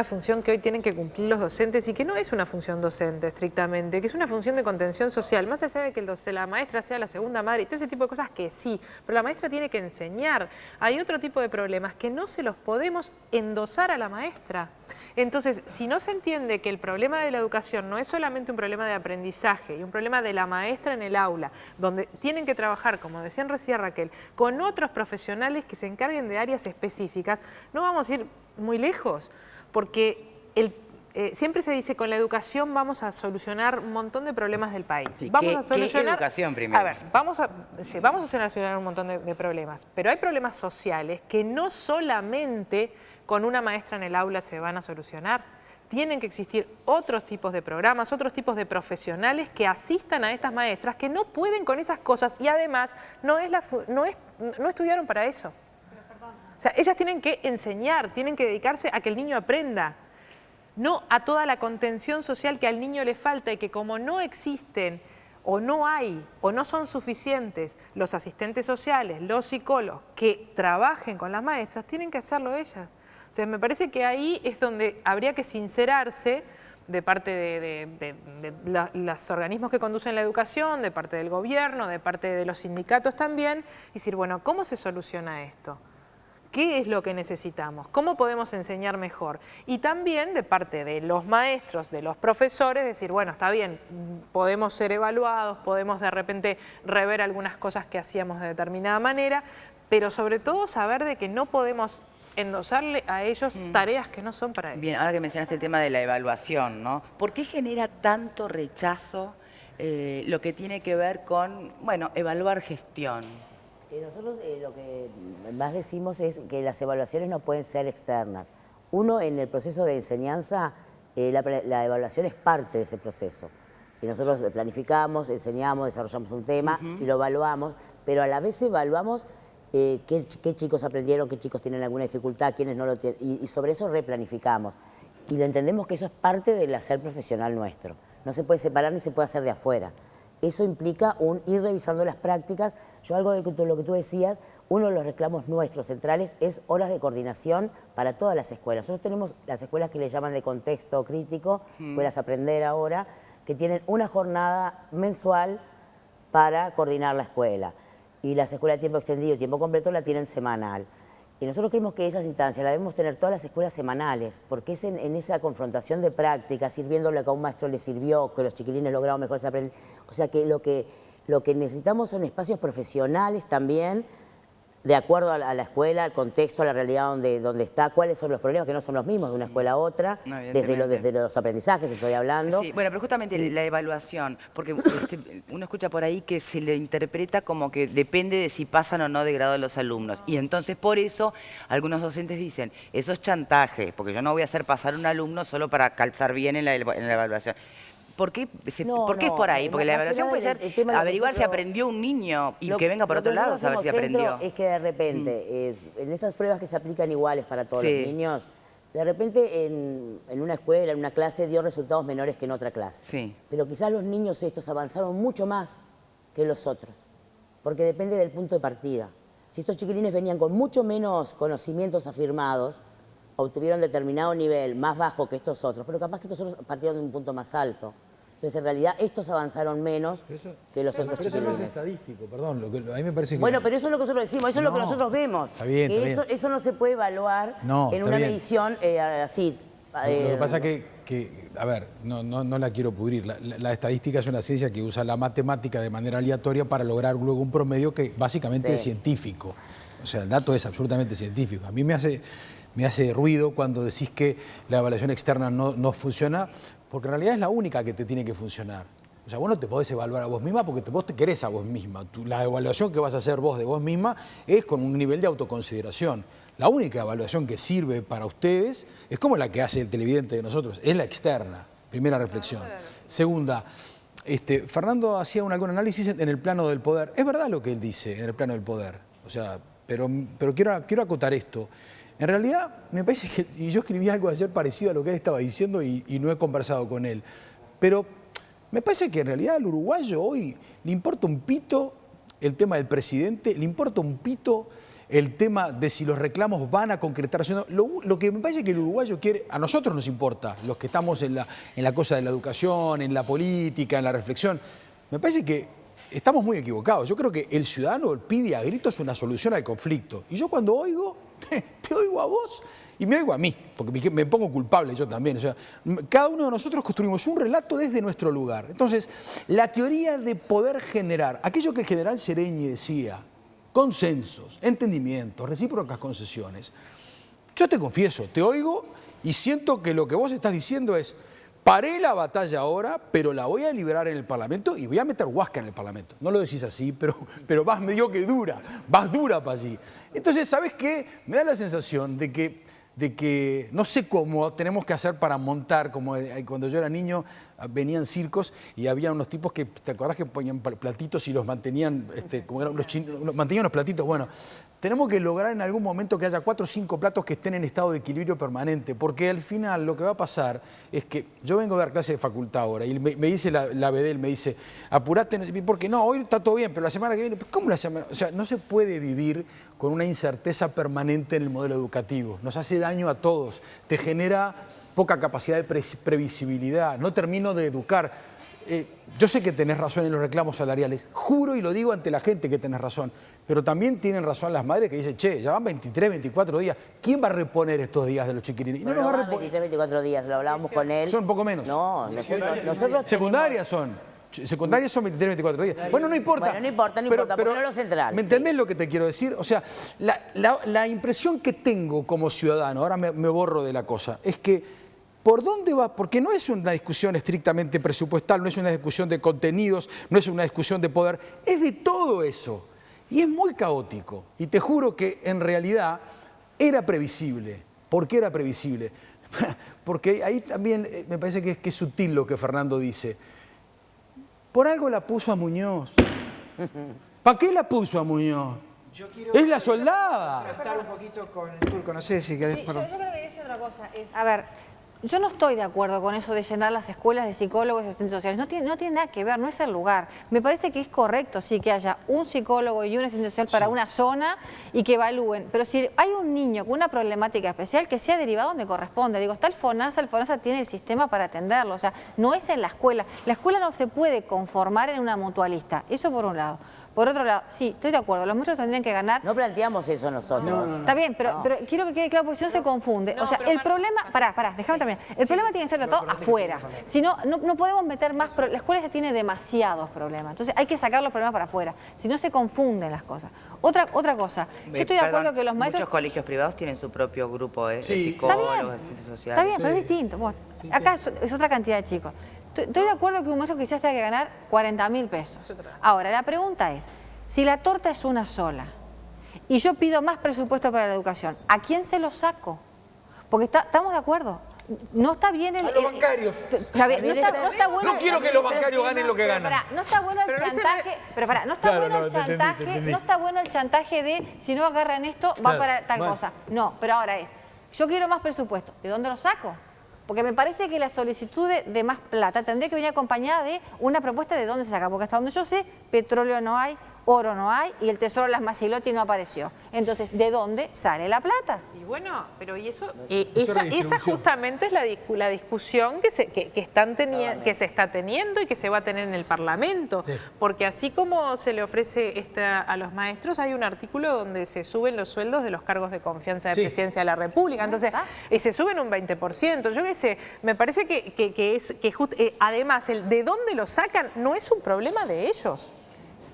función que hoy tienen que cumplir los docentes y que no es una función docente estrictamente, que es una función de contención social, más allá de que la maestra sea la segunda madre y todo ese tipo de cosas que sí, pero la maestra tiene que enseñar. Hay otro tipo de problemas que no se los podemos endosar a la maestra. Entonces, si no se entiende que el problema de la educación no es solamente un problema de aprendizaje y un problema de la maestra en el aula, donde tienen que trabajar, como decían recién Raquel, con otros profesionales que se encarguen de áreas específicas, no vamos a ir muy lejos, porque siempre se dice con la educación vamos a solucionar un montón de problemas del país. Sí, vamos a solucionar, ¿qué educación primero? A ver, vamos a solucionar un montón de problemas, pero hay problemas sociales que no solamente con una maestra en el aula se van a solucionar. Tienen que existir otros tipos de programas, otros tipos de profesionales que asistan a estas maestras que no pueden con esas cosas y además no estudiaron para eso. O sea, ellas tienen que enseñar, tienen que dedicarse a que el niño aprenda, no a toda la contención social que al niño le falta y que como no existen o no hay o no son suficientes los asistentes sociales, los psicólogos que trabajen con las maestras, tienen que hacerlo ellas. O sea, me parece que ahí es donde habría que sincerarse de parte de los organismos que conducen la educación, de parte del gobierno, de parte de los sindicatos también, y decir, bueno, ¿cómo se soluciona esto? ¿Qué es lo que necesitamos? ¿Cómo podemos enseñar mejor? Y también de parte de los maestros, de los profesores, decir, bueno, está bien, podemos ser evaluados, podemos de repente rever algunas cosas que hacíamos de determinada manera, pero sobre todo saber de que no podemos endosarle a ellos tareas que no son para ellos. Bien, ahora que mencionaste el tema de la evaluación, ¿no? ¿Por qué genera tanto rechazo lo que tiene que ver con, bueno, evaluar gestión? Nosotros lo que más decimos es que las evaluaciones no pueden ser externas. Uno, en el proceso de enseñanza, la evaluación es parte de ese proceso. Y nosotros planificamos, enseñamos, desarrollamos un tema y lo evaluamos, pero a la vez evaluamos qué chicos aprendieron, qué chicos tienen alguna dificultad, quiénes no lo tienen, y sobre eso replanificamos. Y lo entendemos que eso es parte del hacer profesional nuestro. No se puede separar ni se puede hacer de afuera. Eso implica ir revisando las prácticas. Yo algo de lo que tú decías, uno de los reclamos nuestros centrales es horas de coordinación para todas las escuelas. Nosotros tenemos las escuelas que le llaman de contexto crítico, escuelas Aprender ahora, que tienen una jornada mensual para coordinar la escuela. Y las escuelas de tiempo extendido y tiempo completo la tienen semanal. Y nosotros creemos que esas instancias las debemos tener todas las escuelas semanales, porque es en esa confrontación de prácticas, ir viendo lo que a un maestro le sirvió, que los chiquilines lograron mejor aprender. O sea que lo que necesitamos son espacios profesionales también, de acuerdo a la escuela, al contexto, a la realidad donde está, cuáles son los problemas, que no son los mismos de una escuela a otra, No, desde los aprendizajes estoy hablando. Sí, bueno, pero justamente la evaluación, porque uno escucha por ahí que se le interpreta como que depende de si pasan o no de grado los alumnos. Y entonces por eso algunos docentes dicen, eso es chantaje, porque yo no voy a hacer pasar un alumno solo para calzar bien en la evaluación. ¿Por qué es por ahí? Porque la evaluación puede ser averiguar si aprendió un niño y que venga por otro lado a saber si aprendió. Es que de repente, en esas pruebas que se aplican iguales para todos los niños, de repente en una escuela, en una clase, dio resultados menores que en otra clase. Sí. Pero quizás los niños estos avanzaron mucho más que los otros, porque depende del punto de partida. Si estos chiquilines venían con mucho menos conocimientos afirmados, obtuvieron determinado nivel más bajo que estos otros, pero capaz que estos otros partieron de un punto más alto. Entonces, en realidad, estos avanzaron menos que los otros chiquilines. Pero eso no es estadístico, perdón. A mí me parece que... Bueno, pero eso es lo que nosotros decimos, eso es lo que nosotros vemos. Está bien, que está bien. Eso no se puede evaluar en una medición así. Lo que pasa es que, a ver, no la quiero pudrir. La estadística es una ciencia que usa la matemática de manera aleatoria para lograr luego un promedio que básicamente es científico. O sea, el dato es absolutamente científico. A mí me hace ruido cuando decís que la evaluación externa no funciona, porque en realidad es la única que te tiene que funcionar. O O sea, vos no te podés evaluar a vos misma porque vos te querés a vos misma. La evaluación que vas a hacer vos de vos misma es con un nivel de autoconsideración. La única evaluación que sirve para ustedes es como la que hace el televidente de nosotros, es la externa. Primera reflexión. Segunda, Fernando hacía algún análisis en el plano del poder. Es verdad lo que él dice en el plano del poder. O sea, pero quiero acotar esto. En realidad, me parece que, y yo escribí algo ayer parecido a lo que él estaba diciendo y no he conversado con él, pero me parece que en realidad al uruguayo hoy le importa un pito el tema del presidente, le importa un pito el tema de si los reclamos van a concretarse o no. Lo que me parece que el uruguayo quiere, a nosotros nos importa, los que estamos en la cosa de la educación, en la política, en la reflexión, me parece que estamos muy equivocados. Yo creo que el ciudadano pide a gritos una solución al conflicto. Y yo cuando oigo, te oigo a vos y me oigo a mí, porque me pongo culpable yo también. O sea, cada uno de nosotros construimos un relato desde nuestro lugar. Entonces, la teoría de poder generar, aquello que el general Sereñi decía, consensos, entendimientos, recíprocas concesiones. Yo te confieso, te oigo y siento que lo que vos estás diciendo es: paré la batalla ahora, pero la voy a liberar en el Parlamento y voy a meter Huasca en el Parlamento. No lo decís así, pero vas medio que dura, vas dura para allí. Entonces, ¿sabes qué? Me da la sensación de que no sé cómo tenemos que hacer para montar, como cuando yo era niño venían circos y había unos tipos que, ¿te acordás que ponían platitos y los mantenían, como eran mantenían los platitos? Bueno, tenemos que lograr en algún momento que haya 4 o 5 platos que estén en estado de equilibrio permanente, porque al final lo que va a pasar es que yo vengo a dar clase de facultad ahora y me dice la BEDEL, me dice, apurate, porque no, hoy está todo bien, pero la semana que viene, ¿cómo la semana? O sea, no se puede vivir con una incerteza permanente en el modelo educativo, nos hace daño a todos, te genera poca capacidad de previsibilidad, no termino de educar. Yo sé que tenés razón en los reclamos salariales, juro y lo digo ante la gente que tenés razón, pero también tienen razón las madres que dicen, che, ya van 23, 24 días, ¿quién va a reponer estos días de los chiquilines? Y no nos va a reponer. 23, 24 días, lo hablábamos con él. Son un poco menos. No, nosotros secundarias son. Secundarias son 23, 24 días. Bueno, no importa. Bueno, no importa, pero no lo central. ¿Me entendés lo que te quiero decir? O sea, la impresión que tengo como ciudadano, ahora me borro de la cosa, es que ¿por dónde va? Porque no es una discusión estrictamente presupuestal, no es una discusión de contenidos, no es una discusión de poder, es de todo eso. Y es muy caótico. Y te juro que en realidad era previsible. ¿Por qué era previsible? Porque ahí también me parece que es sutil lo que Fernando dice. Por algo la puso a Muñoz. ¿Para qué la puso a Muñoz? Es la soldada. Tratar un poquito con el turco, no sé si querés... Sí, yo creo que dice otra cosa. A ver, yo no estoy de acuerdo con eso de llenar las escuelas de psicólogos y asistentes sociales. No tiene nada que ver, no es el lugar. Me parece que es correcto, sí, que haya un psicólogo y un asistente social para una zona y que evalúen. Pero si hay un niño con una problemática especial, que sea derivado donde corresponde. Digo, está el FONASA tiene el sistema para atenderlo. O sea, no es en la escuela. La escuela no se puede conformar en una mutualista. Eso por un lado. Por otro lado, sí, estoy de acuerdo, los maestros tendrían que ganar... No planteamos eso nosotros. No. Está bien, pero quiero que quede claro porque si no se confunde. O sea, el problema... Pará, déjame terminar. El problema tiene que ser tratado afuera. Si no, no podemos meter más... La escuela ya tiene demasiados problemas. Entonces hay que sacar los problemas para afuera. Si no se confunden las cosas. Otra cosa. Yo estoy de acuerdo que los maestros... Muchos colegios privados tienen su propio grupo de Sí. psicólogos, asistentes sociales. Está bien, pero es distinto. Bueno, acá es otra cantidad de chicos. Estoy de acuerdo que un maestro quizás tenga que ganar 40.000 pesos. Ahora, la pregunta es... Si la torta es una sola y yo pido más presupuesto para la educación, ¿a quién se lo saco? Porque estamos de acuerdo. No está bien el... A los bancarios. No está bueno... No quiero que los bancarios ganen lo que ganan. No está bueno el chantaje... No está bueno el chantaje... No está bueno el chantaje de si no agarran esto, va para tal cosa. No, pero ahora es... Yo quiero más presupuesto. ¿De dónde lo saco? Porque me parece que la solicitud de más plata tendría que venir acompañada de una propuesta de dónde se saca. Porque hasta donde yo sé, petróleo no hay, oro no hay y el tesoro de las Macilotti no apareció. Entonces, ¿de dónde sale la plata? Y bueno, pero y eso, esa justamente es la discusión que se está teniendo y que se va a tener en el Parlamento. Sí. Porque así como se le ofrece a los maestros, hay un artículo donde se suben los sueldos de los cargos de confianza de Presidencia de la República. Entonces, se suben un 20%. Yo qué sé, me parece que además el de dónde lo sacan no es un problema de ellos.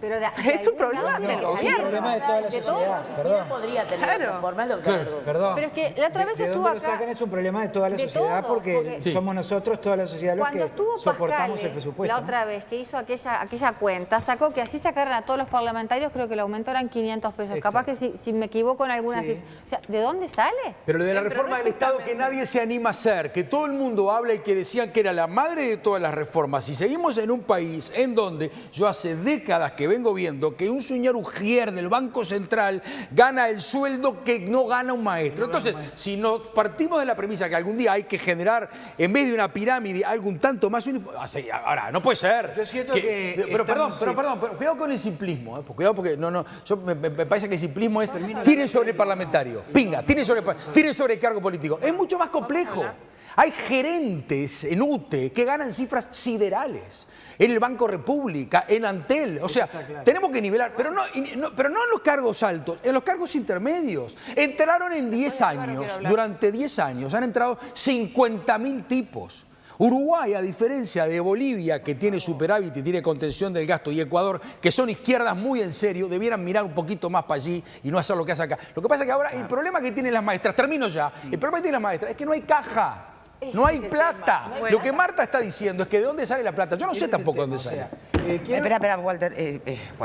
Pero Es un problema del Es un gobierno. problema de toda la sociedad. Y si no podría tener Claro. reforma el doctor. Perdón. Pero es que la otra vez ¿De estuvo dónde lo acá? sacan? Es un problema de toda la De sociedad todo, porque somos nosotros, toda la sociedad, los Cuando que estuvo soportamos Pascale, el presupuesto. la otra vez que hizo aquella cuenta, sacó que así sacaran a todos los parlamentarios, creo que el aumento eran 500 pesos. Exacto. Capaz que si me equivoco en alguna Sí. cifra. O sea, ¿de dónde sale? Pero lo de la Pero reforma no del Estado que justamente. nadie se anima a hacer, que todo el mundo habla y que decían que era la madre de todas las reformas. Y seguimos en un país en donde yo hace décadas que vengo viendo que un señor Ujier del Banco Central gana el sueldo que no gana un maestro. Entonces, si nos partimos de la premisa que algún día hay que generar, en vez de una pirámide, algo un tanto más uniforme. Ahora, no puede ser. Yo siento que pero perdón, estamos- pero cuidado con el simplismo, cuidado porque me parece que el simplismo es tiren sobre el parlamentario, pinga, tiren sobre el cargo político. Es mucho más complejo. Hay gerentes en UTE que ganan cifras siderales, en el Banco República, en Antel. O sea, tenemos que nivelar, pero no en los cargos altos, en los cargos intermedios. Entraron en 10 años, durante 10 años, han entrado 50.000 tipos. Uruguay, a diferencia de Bolivia, que tiene superávit y tiene contención del gasto, y Ecuador, que son izquierdas muy en serio, debieran mirar un poquito más para allí y no hacer lo que hace acá. Lo que pasa es que ahora el problema que tienen las maestras, termino ya, el problema que tienen las maestras es que no hay caja. No hay plata. Lo que Marta está diciendo es que ¿de dónde sale la plata? Yo no sé tampoco dónde sale. Espera, Walter,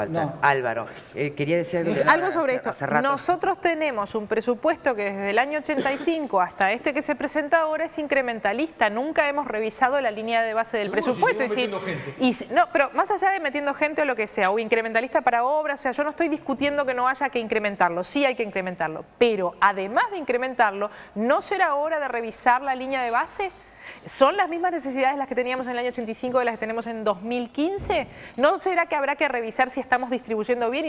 No. Álvaro, quería decir algo. Algo sobre esto. Hace rato. Nosotros tenemos un presupuesto que desde el año 85 hasta este que se presenta ahora es incrementalista. Nunca hemos revisado la línea de base del Seguro, presupuesto. si seguimos metiendo gente. No, pero más allá de metiendo gente o lo que sea, o incrementalista para obras, o sea, yo no estoy discutiendo que no haya que incrementarlo, sí hay que incrementarlo. Pero además de incrementarlo, ¿no será hora de revisar la línea de base? ¿Son las mismas necesidades las que teníamos en el año 85 de las que tenemos en 2015? ¿No será que habrá que revisar si estamos distribuyendo bien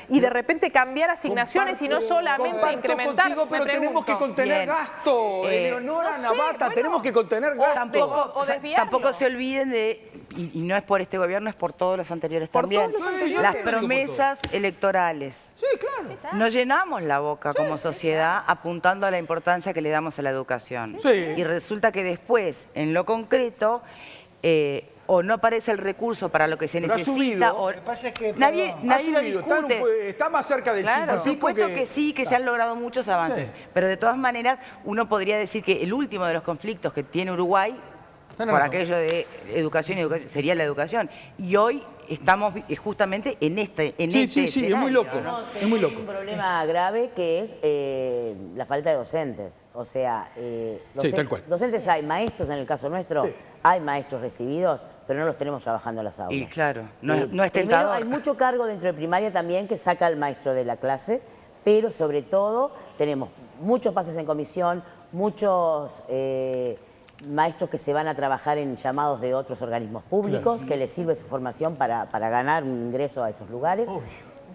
y de repente cambiar asignaciones y no solamente incrementar? Contigo, pero Me tenemos que pregunto. contener Bien. gasto. Leonora no sé, Navata, bueno, tenemos que contener gasto. o desviarlo. Tampoco se olviden de, y no es por este gobierno, es por todos los anteriores Por también, todos los anteriores. las Yo no digo por promesas electorales. Sí, claro. Nos llenamos la boca como sociedad apuntando a la importancia que le damos a la educación. Sí. Y resulta que después, en lo concreto, o no aparece el recurso para lo que se Pero ha necesita, subido. o Lo que pasa es que, nadie perdón, Ha lo subido, discute. está más cerca del 5 Claro, y por pico supuesto que sí, que se han logrado muchos avances. Sí. Pero de todas maneras, uno podría decir que el último de los conflictos que tiene Uruguay, Tenés por razón. aquello de educación, sería la educación. Y hoy estamos justamente en este Sí, es muy escenario, loco. ¿no? Es muy loco. Hay un problema grave que es la falta de docentes. O sea, tal cual. docentes hay, maestros en el caso nuestro, hay maestros recibidos, pero no los tenemos trabajando en las aulas. Y claro, no es Primero, tentador. hay mucho cargo dentro de primaria también que saca al maestro de la clase, pero sobre todo tenemos muchos pases en comisión, muchos maestros que se van a trabajar en llamados de otros organismos públicos, que les sirve su formación para ganar un ingreso a esos lugares.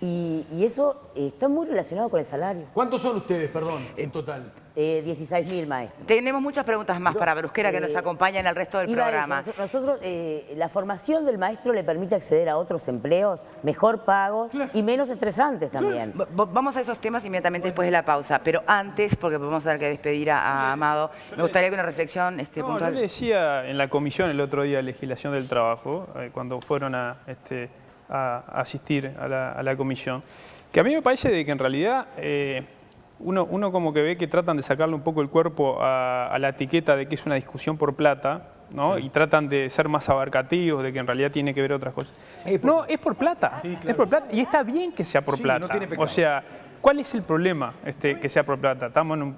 Y eso está muy relacionado con el salario. ¿Cuántos son ustedes, perdón, en total? 16.000 maestros. Tenemos muchas preguntas más para Brusquera que nos acompañan al resto del Iba a eso, programa. nosotros, la formación del maestro le permite acceder a otros empleos mejor pagos y menos estresantes también. Vamos a esos temas inmediatamente después de la pausa, pero antes, porque vamos a tener que despedir a Amado, me gustaría que una reflexión No, yo puntual. le decía en la comisión el otro día de legislación del trabajo, cuando fueron a asistir a la comisión, que a mí me parece de que en realidad uno como que ve que tratan de sacarle un poco el cuerpo a la etiqueta de que es una discusión por plata, ¿no? Y tratan de ser más abarcativos, de que en realidad tiene que ver otras cosas. No, es por plata. Sí, claro. Es por plata y está bien que sea por Sí, plata. no tiene pecado. O sea, ¿cuál es el problema que sea por plata? Estamos en un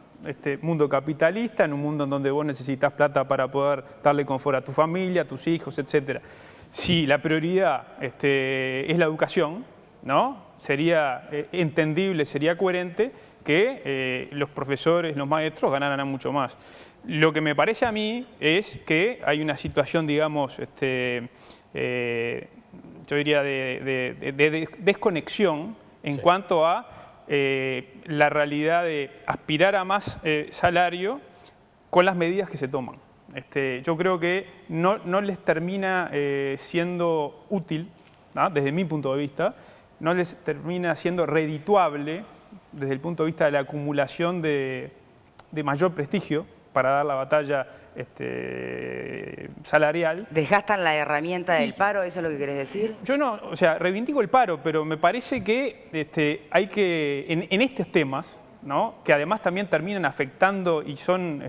mundo capitalista, en un mundo en donde vos necesitas plata para poder darle confort a tu familia, a tus hijos, etcétera. Si la prioridad es la educación, ¿no? Sería entendible, sería coherente que los profesores, los maestros ganaran mucho más. Lo que me parece a mí es que hay una situación, digamos, yo diría de desconexión en cuanto a la realidad de aspirar a más salario con las medidas que se toman. Yo creo que no les termina siendo útil, ¿no? Desde mi punto de vista, no les termina siendo redituable desde el punto de vista de la acumulación de mayor prestigio para dar la batalla salarial. ¿Desgastan la herramienta del paro? ¿Eso es lo que querés decir? Yo no, o sea, reivindico el paro, pero me parece que hay que, en estos temas, ¿no?, que además también terminan afectando y son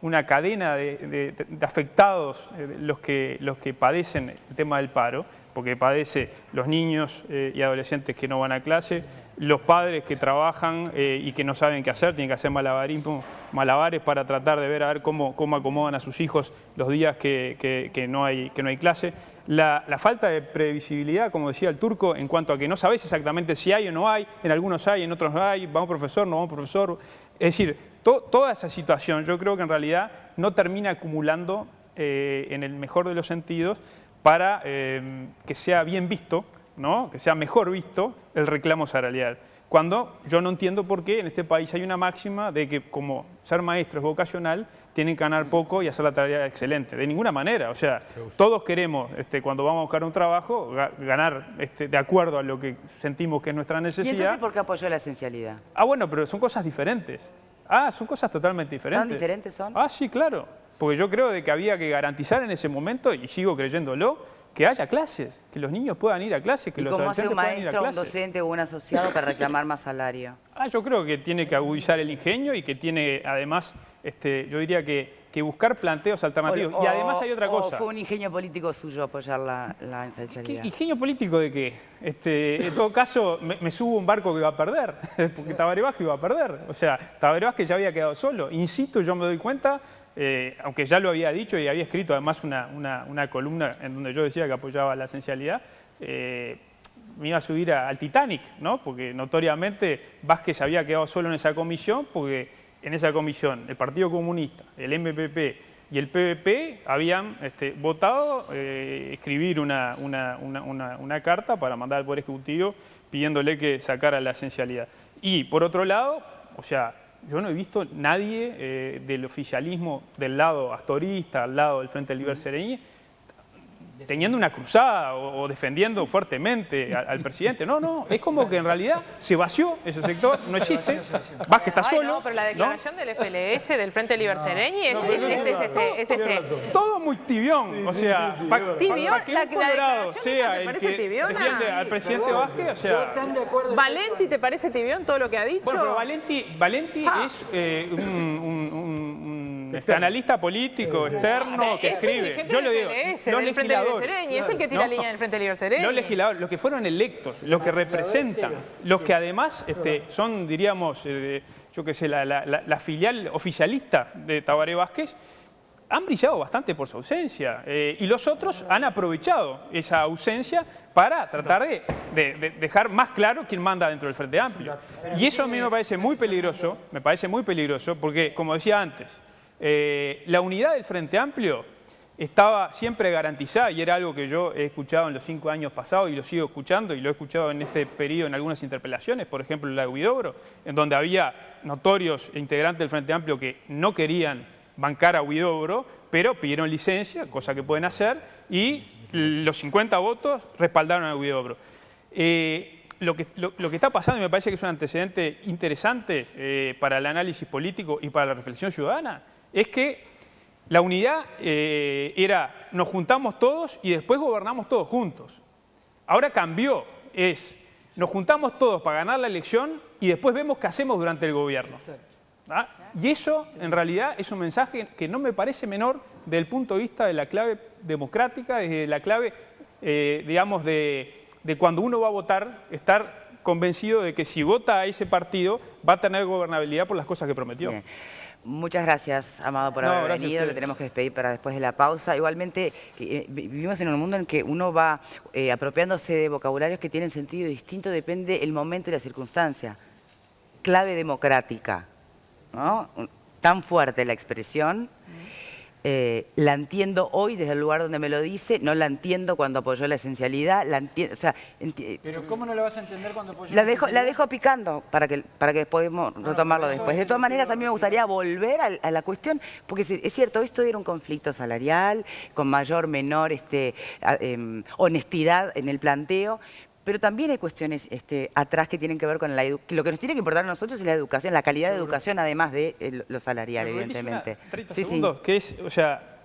una cadena de afectados los que padecen el tema del paro, porque padece los niños y adolescentes que no van a clase, los padres que trabajan y que no saben qué hacer, tienen que hacer malabares para tratar de ver a ver cómo acomodan a sus hijos los días que no hay clase. La falta de previsibilidad, como decía el Turco, en cuanto a que no sabes exactamente si hay o no hay, en algunos hay, en otros no hay, vamos profesor, no vamos profesor. Es decir, toda esa situación yo creo que en realidad no termina acumulando en el mejor de los sentidos para que sea bien visto, ¿no?, que sea mejor visto el reclamo salarial. Cuando yo no entiendo por qué en este país hay una máxima de que como ser maestro es vocacional, tienen que ganar poco y hacer la tarea excelente. De ninguna manera, o sea, todos queremos, cuando vamos a buscar un trabajo, ganar de acuerdo a lo que sentimos que es nuestra necesidad. ¿Y entonces por qué apoyó la esencialidad? Ah, bueno, pero son cosas diferentes. Son cosas totalmente diferentes. ¿Tan diferentes son? Sí, claro. Porque yo creo de que había que garantizar en ese momento, y sigo creyéndolo, que haya clases, que los niños puedan ir a clases, que los adolescentes puedan ir a clases. ¿Cómo hace un maestro, un docente o un asociado para reclamar más salario? Yo creo que tiene que agudizar el ingenio y que tiene, además, yo diría que buscar planteos alternativos. Y además hay otra cosa. ¿O fue un ingenio político suyo apoyar la esencialidad? ¿Ingenio político de qué? En todo caso, me subo a un barco que va a perder, porque Tabaré Vázquez iba a perder. O sea, Tabaré Vázquez ya había quedado solo. Insisto, yo me doy cuenta, aunque ya lo había dicho y había escrito además una columna en donde yo decía que apoyaba la esencialidad, me iba a subir al Titanic, ¿no? Porque notoriamente Vázquez había quedado solo en esa comisión, porque en esa comisión el Partido Comunista, el MPP y el PVP habían votado escribir una carta para mandar al Poder Ejecutivo pidiéndole que sacara la esencialidad. Y por otro lado, o sea, yo no he visto nadie del oficialismo del lado astorista, al lado del Frente Liber Sereñi, teniendo una cruzada o defendiendo fuertemente al presidente. No, es como que en realidad se vació ese sector, no existe. Vázquez está solo. No, pero la declaración del FLS, del Frente Liber Sereñi, es todo muy tibión. O sea, para que un colorado sea el que defiende al presidente Vázquez, o sea... ¿Valenti te parece tibión todo lo que ha dicho? Bueno, pero Valenti es un analista político externo que escribe. Yo lo digo, los legisladores. Es el que tira línea del Frente Liber Sereñi. Los legisladores, los que fueron electos, los que representan, los que además son, diríamos, yo qué sé, la filial oficialista de Tabaré Vázquez, han brillado bastante por su ausencia. Y los otros han aprovechado esa ausencia para tratar de dejar más claro quién manda dentro del Frente Amplio. Y eso a mí me parece muy peligroso, porque, como decía antes, la unidad del Frente Amplio estaba siempre garantizada y era algo que yo he escuchado en los 5 años pasados y lo sigo escuchando y lo he escuchado en este periodo en algunas interpelaciones, por ejemplo la de Huidobro, en donde había notorios integrantes del Frente Amplio que no querían bancar a Huidobro, pero pidieron licencia, cosa que pueden hacer, y los 50 votos respaldaron a Huidobro. Lo que está pasando, y me parece que es un antecedente interesante para el análisis político y para la reflexión ciudadana, es que la unidad era nos juntamos todos y después gobernamos todos juntos. Ahora cambió, nos juntamos todos para ganar la elección y después vemos qué hacemos durante el gobierno. Y eso, en realidad, es un mensaje que no me parece menor desde el punto de vista de la clave democrática, desde la clave, digamos, de cuando uno va a votar, estar convencido de que si vota a ese partido va a tener gobernabilidad por las cosas que prometió. Bien. Muchas gracias, Amado, por haber venido. Le tenemos que despedir para después de la pausa. Igualmente, vivimos en un mundo en que uno va apropiándose de vocabularios que tienen sentido distinto, depende el momento y la circunstancia. Clave democrática, ¿no? Tan fuerte la expresión. La entiendo hoy desde el lugar donde me lo dice, no la entiendo cuando apoyó la esencialidad, la entiendo, o sea, pero ¿cómo no la vas a entender cuando apoyó la esencialidad? La dejo picando para que podamos retomarlo después. De todas maneras, a mí me gustaría volver a la cuestión, porque es cierto, esto era un conflicto salarial, con mayor, menor honestidad en el planteo, Pero también hay cuestiones atrás que tienen que ver con lo que nos tiene que importar a nosotros es la educación, la calidad de educación, además de lo salarial, evidentemente. 30 segundos, que es, o sea,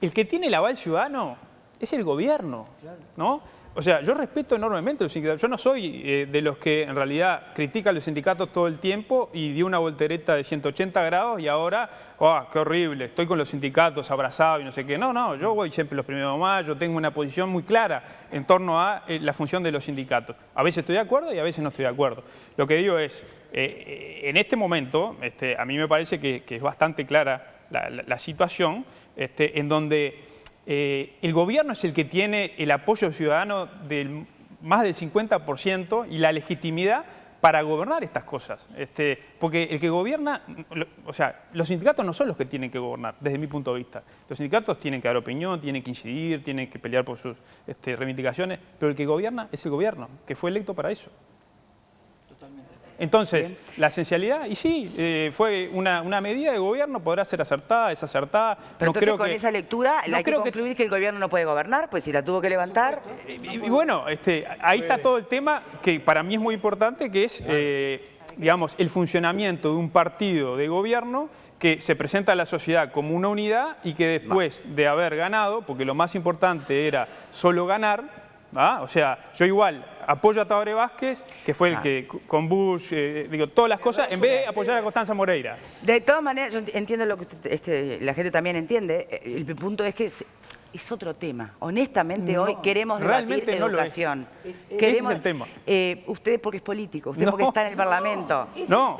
el que tiene el aval ciudadano es el gobierno, ¿no? O sea, yo respeto enormemente los sindicatos. Yo no soy de los que en realidad critican los sindicatos todo el tiempo y dio una voltereta de 180 grados y ahora, ¡oh, qué horrible! Estoy con los sindicatos abrazado y no sé qué. No, yo voy siempre los 1 de mayo, tengo una posición muy clara en torno a la función de los sindicatos. A veces estoy de acuerdo y a veces no estoy de acuerdo. Lo que digo es, en este momento, a mí me parece que es bastante clara la situación en donde el gobierno es el que tiene el apoyo ciudadano del más del 50% y la legitimidad para gobernar estas cosas. Porque el que gobierna, o sea, los sindicatos no son los que tienen que gobernar, desde mi punto de vista. Los sindicatos tienen que dar opinión, tienen que incidir, tienen que pelear por sus reivindicaciones, pero el que gobierna es el gobierno, que fue electo para eso. Entonces, la esencialidad, y sí, fue una medida de gobierno, podrá ser acertada, desacertada. Pero no creo con esa lectura hay que concluir que el gobierno no puede gobernar, pues si la tuvo que levantar. Y bueno, ahí está todo el tema que para mí es muy importante, que es, digamos, el funcionamiento de un partido de gobierno que se presenta a la sociedad como una unidad y que después de haber ganado, porque lo más importante era solo ganar, o sea, yo igual apoyo a Tabaré Vázquez, que fue el que con Bush, digo, todas las cosas, en vez de apoyar a Constanza Moreira. De todas maneras, yo entiendo lo que la gente también entiende. El punto es que es otro tema. Honestamente, hoy queremos debatir educación. Ese es el tema. Usted porque es político, usted porque está en el Parlamento. No.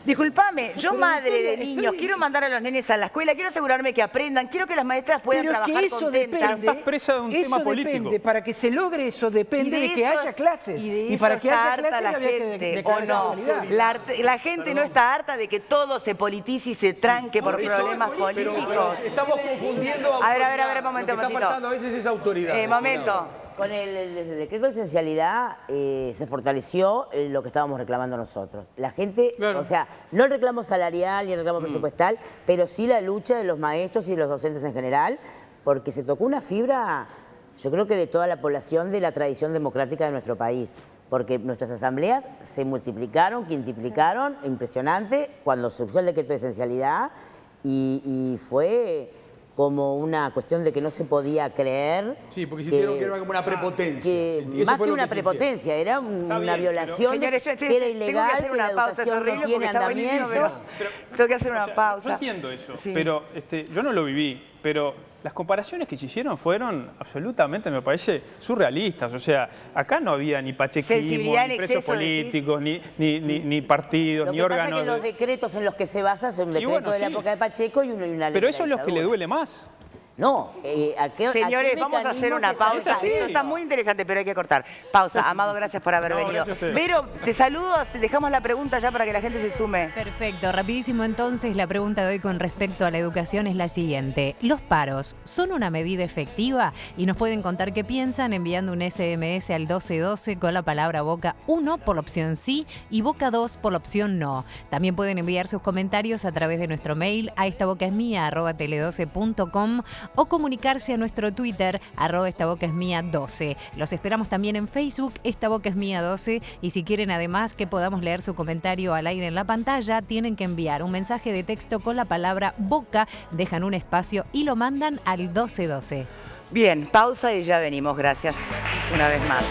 Disculpame, yo madre de niños, quiero mandar a los nenes a la escuela, quiero asegurarme que aprendan, quiero que las maestras puedan trabajar contentas. Estás presa de un tema político. Para que se logre eso depende de que haya clases. Y para que haya clases había que declarar la salida. La gente no está harta de que todo se politice y se tranque por problemas políticos. Pero estamos confundiendo autoridad. A ver, un momento. Lo que está faltando a veces es autoridad. Momento. Con el decreto de esencialidad se fortaleció lo que estábamos reclamando nosotros. La gente, o sea, no el reclamo salarial ni el reclamo presupuestal, pero sí la lucha de los maestros y los docentes en general, porque se tocó una fibra, yo creo que de toda la población de la tradición democrática de nuestro país. Porque nuestras asambleas se multiplicaron, quintuplicaron, impresionante, cuando surgió el decreto de esencialidad y fue como una cuestión de que no se podía creer. Sí, porque sintieron que era como una prepotencia. Más que una prepotencia, era una violación que era ilegal, que la educación no tiene andamiento. Tengo que hacer una pausa. Yo entiendo eso, pero yo no lo viví, pero las comparaciones que se hicieron fueron absolutamente, me parece, surrealistas. O sea, acá no había ni pachequismo, ni presos políticos, ni partidos, ni órganos. Lo que pasa es que los decretos en los que se basa son un decreto de la época de Pacheco y una ley. Pero eso es lo que le duele más. No, señores, vamos a hacer una pausa. Esto está muy interesante, pero hay que cortar. Pausa. Amado, gracias por haber venido. Vero, te saludo, dejamos la pregunta ya para que la gente se sume. Perfecto, rapidísimo entonces. La pregunta de hoy con respecto a la educación es la siguiente. ¿Los paros son una medida efectiva? Y nos pueden contar qué piensan enviando un SMS al 1212 con la palabra Boca 1 por la opción sí y Boca 2 por la opción no. También pueden enviar sus comentarios a través de nuestro mail a estabocaesmia@tele12.com o comunicarse a nuestro Twitter, @estabocaesmia12. Los esperamos también en Facebook, estabocaesmia12, y si quieren además que podamos leer su comentario al aire en la pantalla, tienen que enviar un mensaje de texto con la palabra Boca, dejan un espacio y lo mandan al 1212. Bien, pausa y ya venimos. Gracias una vez más.